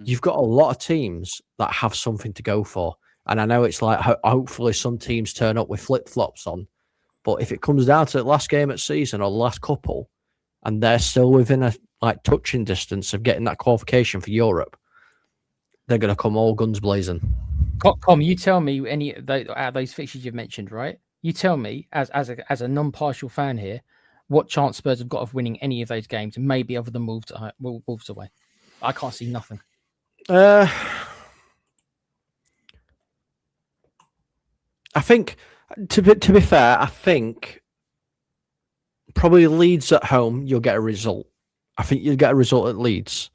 You've got a lot of teams that have something to go for. And I know it's like, hopefully some teams turn up with flip-flops on. But if it comes down to the last game of the season or the last couple, and they're still within a touching distance of getting that qualification for Europe, they're going to come all guns blazing. Com, you tell me any of those fixtures you've mentioned, right? You tell me, as a non-partial fan here, what chance Spurs have got of winning any of those games, maybe other than Wolves away. I can't see nothing. I think, to be fair, I think probably Leeds at home, you'll get a result. I think you'll get a result at Leeds,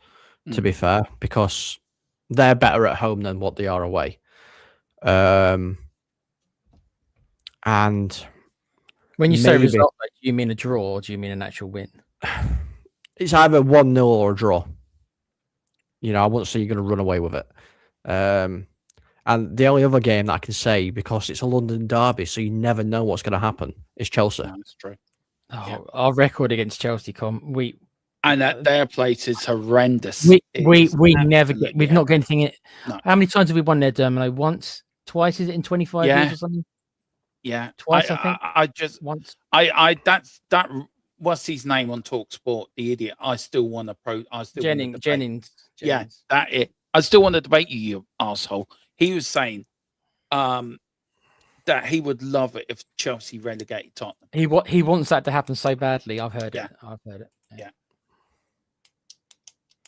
to be fair, because they're better at home than what they are away. And when you say result, do you mean a draw or do you mean an actual win? It's either 1-0 or a draw. I wouldn't say you're going to run away with it. And the only other game that I can say, because it's a London derby, so you never know what's going to happen, is Chelsea. That's true. Our record against Chelsea, and at their place is horrendous. We've not got anything in it. No. How many times have we won there, Dermot? Once, twice? Is it in 25 years or something? Yeah, twice. I think. I just once. That. What's his name on TalkSport? The idiot. I still want to Jennings. Yeah, that it. I still want to debate you asshole. He was saying, that he would love it if Chelsea relegated Tottenham. He wants that to happen so badly. I've heard it. I've heard it. Yeah.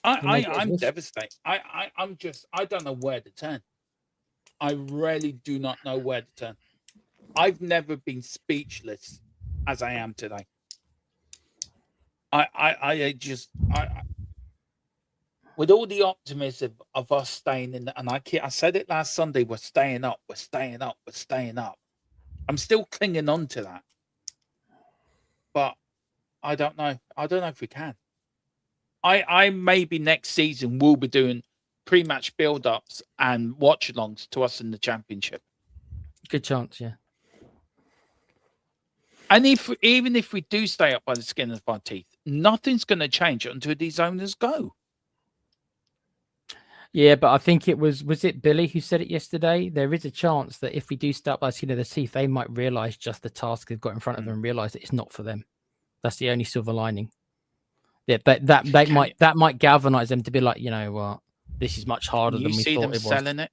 I'm devastated. I don't know where to turn. I really do not know where to turn. I've never been speechless as I am today. I with all the optimism of us staying in, and I said it last Sunday, we're staying up. I'm still clinging on to that, but I don't know. I don't know if we can. I maybe next season will be doing pre-match build-ups and watch-alongs to us in the Championship. Good chance, yeah. And even if we do stay up by the skin of our teeth, nothing's going to change until these owners go. Yeah, but I think was it Billy who said it yesterday? There is a chance that if we do start by the skin of the teeth, they might realise just the task they've got in front of them and realise that it's not for them. That's the only silver lining. Yeah, that might galvanise them to be like, you know what, this is much harder than we thought it was. Selling it?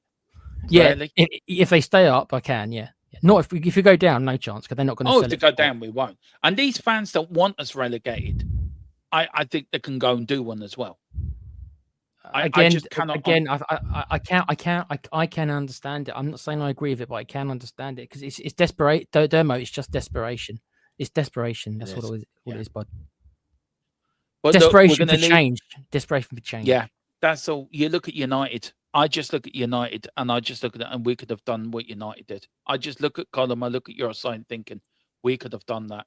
Yeah, really? If they stay up, I can. Yeah, not if you go down, no chance, because they're not going to. If they go down, we won't. And these fans don't want us relegated. I think they can go and do one as well. I just cannot. Again, I can understand it. I'm not saying I agree with it, but I can understand it because it's desperate. Dermo, it's just desperation. It's desperation. That's what it is, bud. But desperation for change. Desperation for change. Yeah, that's all. You look at United. I just look at United, and I just look at it, and we could have done what United did. I just look at Colin. I look at your side, thinking we could have done that.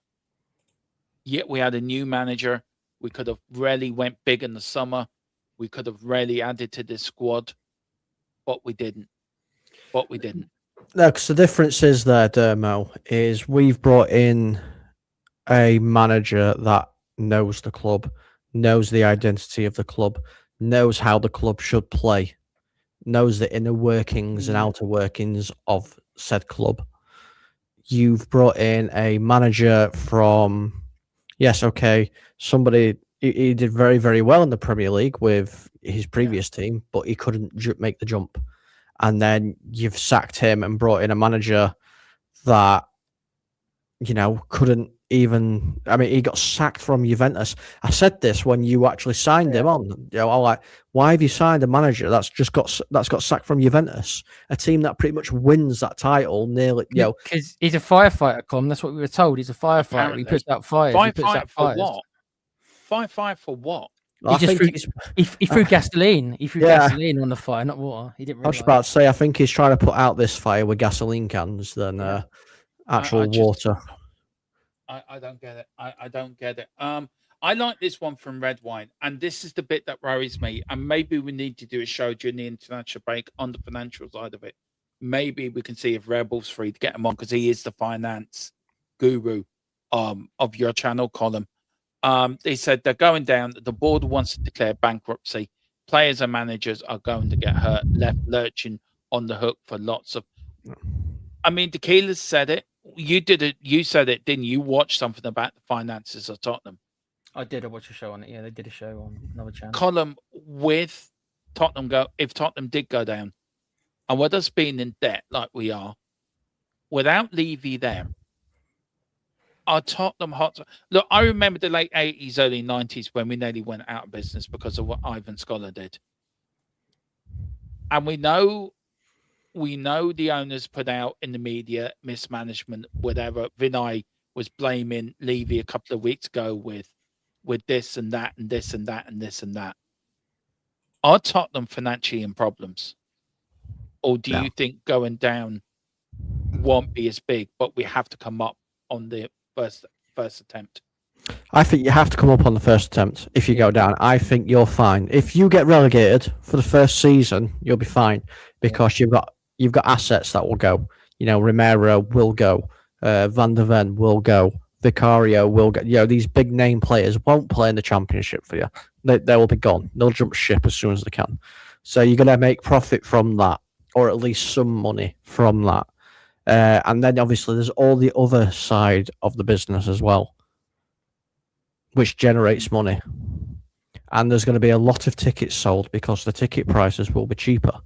Yet we had a new manager. We could have really went big in the summer. We could have really added to this squad, but we didn't. No, because the difference is there, Dermo, is we've brought in a manager that knows the club, knows the identity of the club, knows how the club should play, knows the inner workings and outer workings of said club. You've brought in a manager from, somebody. He did very, very well in the Premier League with his previous team, but he couldn't make the jump. And then you've sacked him and brought in a manager that, couldn't even. I mean, he got sacked from Juventus. I said this when you actually signed him on. I'm like, why have you signed a manager that's got sacked from Juventus, a team that pretty much wins that title nearly? Because he's a firefighter, Com. That's what we were told. He's a firefighter. He puts out fires. Firefighter for what? 5-5 for what? I just think threw, he's. he threw gasoline. He threw Yeah. gasoline on the fire, not water. He didn't I was realize. about to say, I think he's trying to put out this fire with gasoline cans than Yeah. actual I just- water. I don't get it. I don't get it. I like this one from Red Wine, and this is the bit that worries me. And maybe we need to do a show during the international break on the financial side of it. Maybe we can see if Rebel's free to get him on because he is the finance guru of your channel, Colin. They said they're going down. The board wants to declare bankruptcy. Players and managers are going to get hurt, left lurching on the hook for lots of. I mean, Tequila said it. You did it. You said it, didn't you? Watch something about the finances of Tottenham. I did. I watched a show on it. Yeah, they did a show on another channel. Column with Tottenham if Tottenham did go down, and with us being in debt like we are, without Levy there, our Tottenham Hotspur. Look, I remember the late 80s, early 90s when we nearly went out of business because of what Ivan Scholar did. And we know the owners put out in the media mismanagement, whatever. Vinay was blaming Levy a couple of weeks ago with this and that and this and that and this and that. Are Tottenham financially in problems? Or do you think going down won't be as big, but we have to come up on the first attempt? I think you have to come up on the first attempt. If you go down, I think you're fine. If you get relegated for the first season, you'll be fine because you've got assets that will go. You know, Romero will go, Van der Ven will go, Vicario will go. You know, these big name players won't play in the Championship for you. They will be gone. They'll jump ship as soon as they can. So you're going to make profit from that, or at least some money from that. And then obviously there's all the other side of the business as well, which generates money. And there's going to be a lot of tickets sold because the ticket prices will be cheaper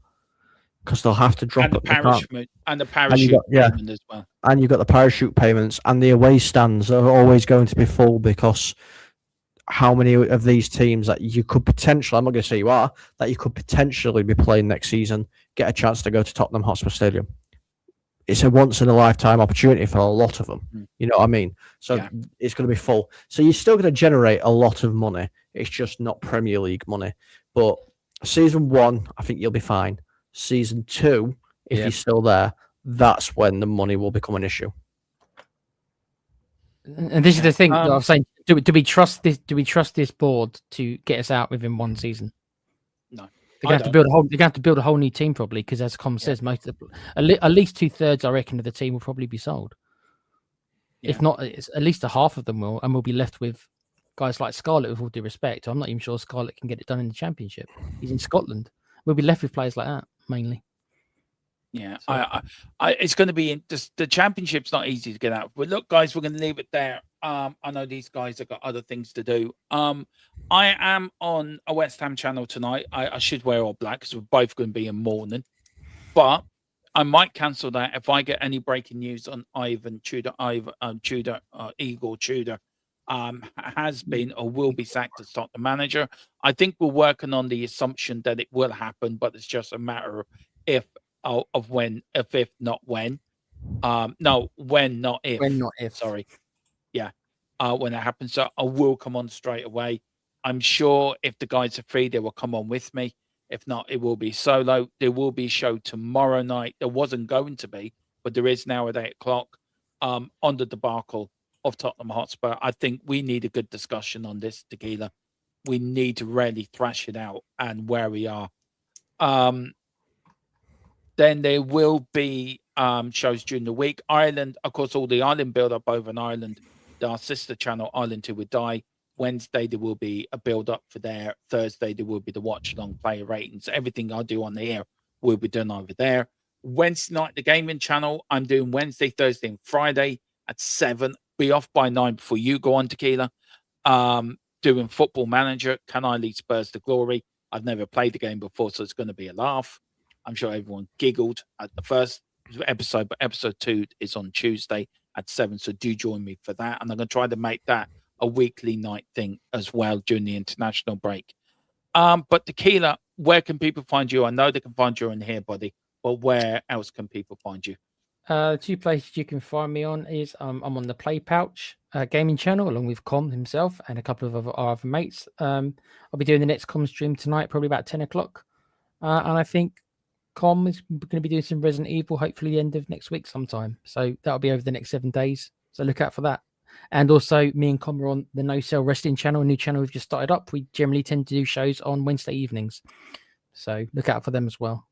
because they'll have to drop and the parachute payment as well. And you've got the parachute payments, and the away stands are always going to be full because how many of these teams that you could potentially, I'm not going to say you are, that you could potentially be playing next season get a chance to go to Tottenham Hotspur Stadium? It's a once in a lifetime opportunity for a lot of them. You know what I mean? So it's going to be full. So you're still going to generate a lot of money. It's just not Premier League money. But season 1, I think you'll be fine. Season 2, if you're still there, that's when the money will become an issue. And this is the thing that I was saying: do we trust this? Do we trust this board to get us out within one season? No. They're going to have to build a whole new team probably because, as Com says, most of at least 2/3, I reckon, of the team will probably be sold. If not, it's at least a half of them will, and we'll be left with guys like Scarlett. With all due respect, I'm not even sure Scarlett can get it done in the Championship. He's in Scotland. We'll be left with players like that mainly. Yeah, so, it's going to be the Championship's not easy to get out. But look, guys, we're going to leave it there. I know these guys have got other things to do. I am on a West Ham channel tonight. I should wear all black because we're both going to be in mourning. But I might cancel that if I get any breaking news on Ivan Tudor. Igor Tudor has been or will be sacked as Tottenham manager. I think we're working on the assumption that it will happen, but it's just a matter of if. Of when, if not when. No, when, not if. When, not if. Sorry. Yeah. When it happens. So I will come on straight away. I'm sure if the guys are free, they will come on with me. If not, it will be solo. There will be a show tomorrow night. There wasn't going to be, but there is now at 8:00 on the debacle of Tottenham Hotspur. I think we need a good discussion on this, Tequila. We need to really thrash it out and where we are. Then there will be shows during the week. Ireland, of course, all the Ireland build-up over in Ireland. Our sister channel, Ireland Till We Die. Wednesday, there will be a build-up for there. Thursday, there will be the watch-along player ratings. Everything I do on the air will be done over there. Wednesday night, the gaming channel. I'm doing Wednesday, Thursday, and Friday at 7. Be off by 9 before you go on, Tequila. Doing Football Manager. Can I lead Spurs to glory? I've never played the game before, so it's going to be a laugh. I'm sure everyone giggled at the first episode, but episode 2 is on Tuesday at 7. So do join me for that. And I'm going to try to make that a weekly night thing as well during the international break. But Tequila, where can people find you? I know they can find you in here, buddy, but where else can people find you? 2 places you can find me on is I'm on the Play Pouch. gaming channel along with Com himself and a couple of our other mates. I'll be doing the next Com stream tonight, probably about 10 o'clock. And I think Com is going to be doing some Resident Evil, hopefully the end of next week sometime. So that'll be over the next 7 days. So look out for that. And also, me and Com are on the No Cell Wrestling channel, a new channel we've just started up. We generally tend to do shows on Wednesday evenings. So look out for them as well.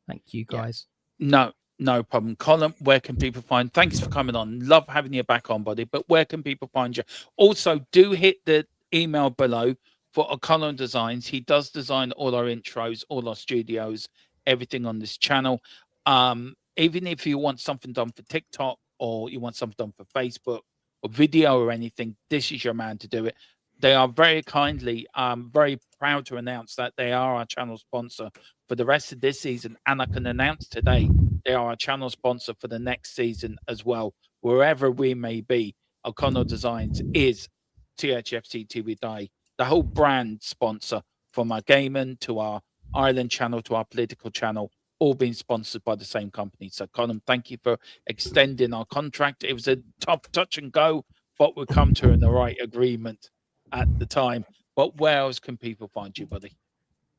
Thank you, guys. No problem. Colin, where can people find? Thanks for coming on. Love having you back on, buddy. But where can people find you? Also, do hit the email below for Colin Designs. He does design all our intros, all our studios, everything on this channel. Even if you want something done for TikTok or you want something done for Facebook or video or anything, this is your man to do it. They are very kindly, very proud to announce that they are our channel sponsor for the rest of this season. And I can announce today they are our channel sponsor for the next season as well. Wherever we may be, O'Connell Designs is THFC TV Die, the whole brand sponsor, from our gaming to our Ireland channel to our political channel, all being sponsored by the same company. So, Colin, thank you for extending our contract. It was a tough touch and go, but we've come to the right agreement at the time. But where else can people find you, buddy?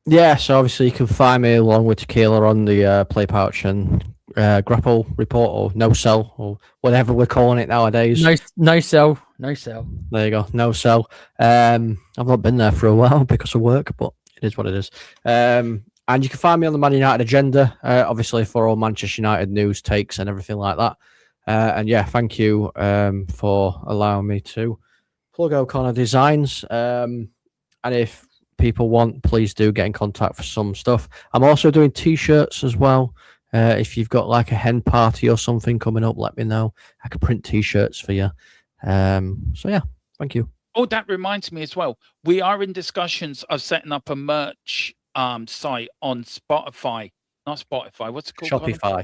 Yeah, so obviously you can find me along with Tequila on the Play Pouch and Grapple Report, or No Cell, or whatever we're calling it nowadays. No cell. There you go, No Cell. I've not been there for a while because of work, but it is what it is. And you can find me on the Man United Agenda, obviously for all Manchester United news, takes, and everything like that. And yeah, thank you for allowing me to plug O'Connor Designs. And if people want, please do get in contact for some stuff. I'm also doing t-shirts as well. If you've got like a hen party or something coming up, let me know. I can print t-shirts for you. So yeah, thank you. Oh, that reminds me as well. We are in discussions of setting up a merch site on Spotify. Not Spotify. What's it called? Shopify.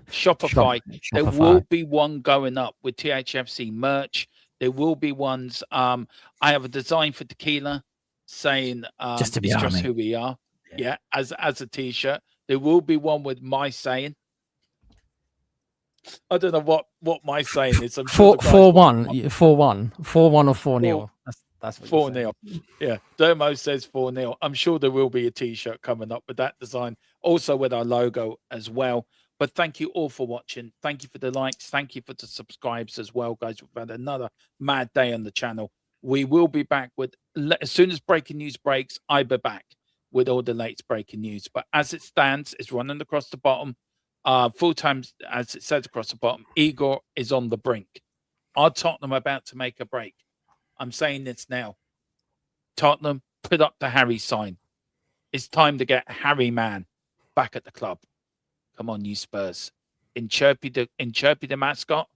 Shopify. There Shopify. will be one going up with THFC merch. There will be ones. I have a design for Tequila saying Just to be it's just army. who we are. Yeah, as a t-shirt. There will be one with my saying. I don't know what my saying is. I'm sure the guys 4-1, 4-1, 4-1 or 4-0. That's what you're 4-0. Yeah, Dermo says 4-0. I'm sure there will be a t-shirt coming up with that design, also with our logo as well. But thank you all for watching. Thank you for the likes. Thank you for the subscribes as well, guys. We've had another mad day on the channel. We will be back with, as soon as breaking news breaks, I'll be back with all the latest breaking news. But as it stands, it's running across the bottom. Full time, as it says across the bottom, Igor is on the brink. Are Tottenham about to make a break? I'm saying this now. Tottenham, put up the Harry sign. It's time to get Harry Man back at the club. Come on, you Spurs. In Chirpy the mascot,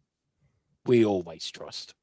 we always trust.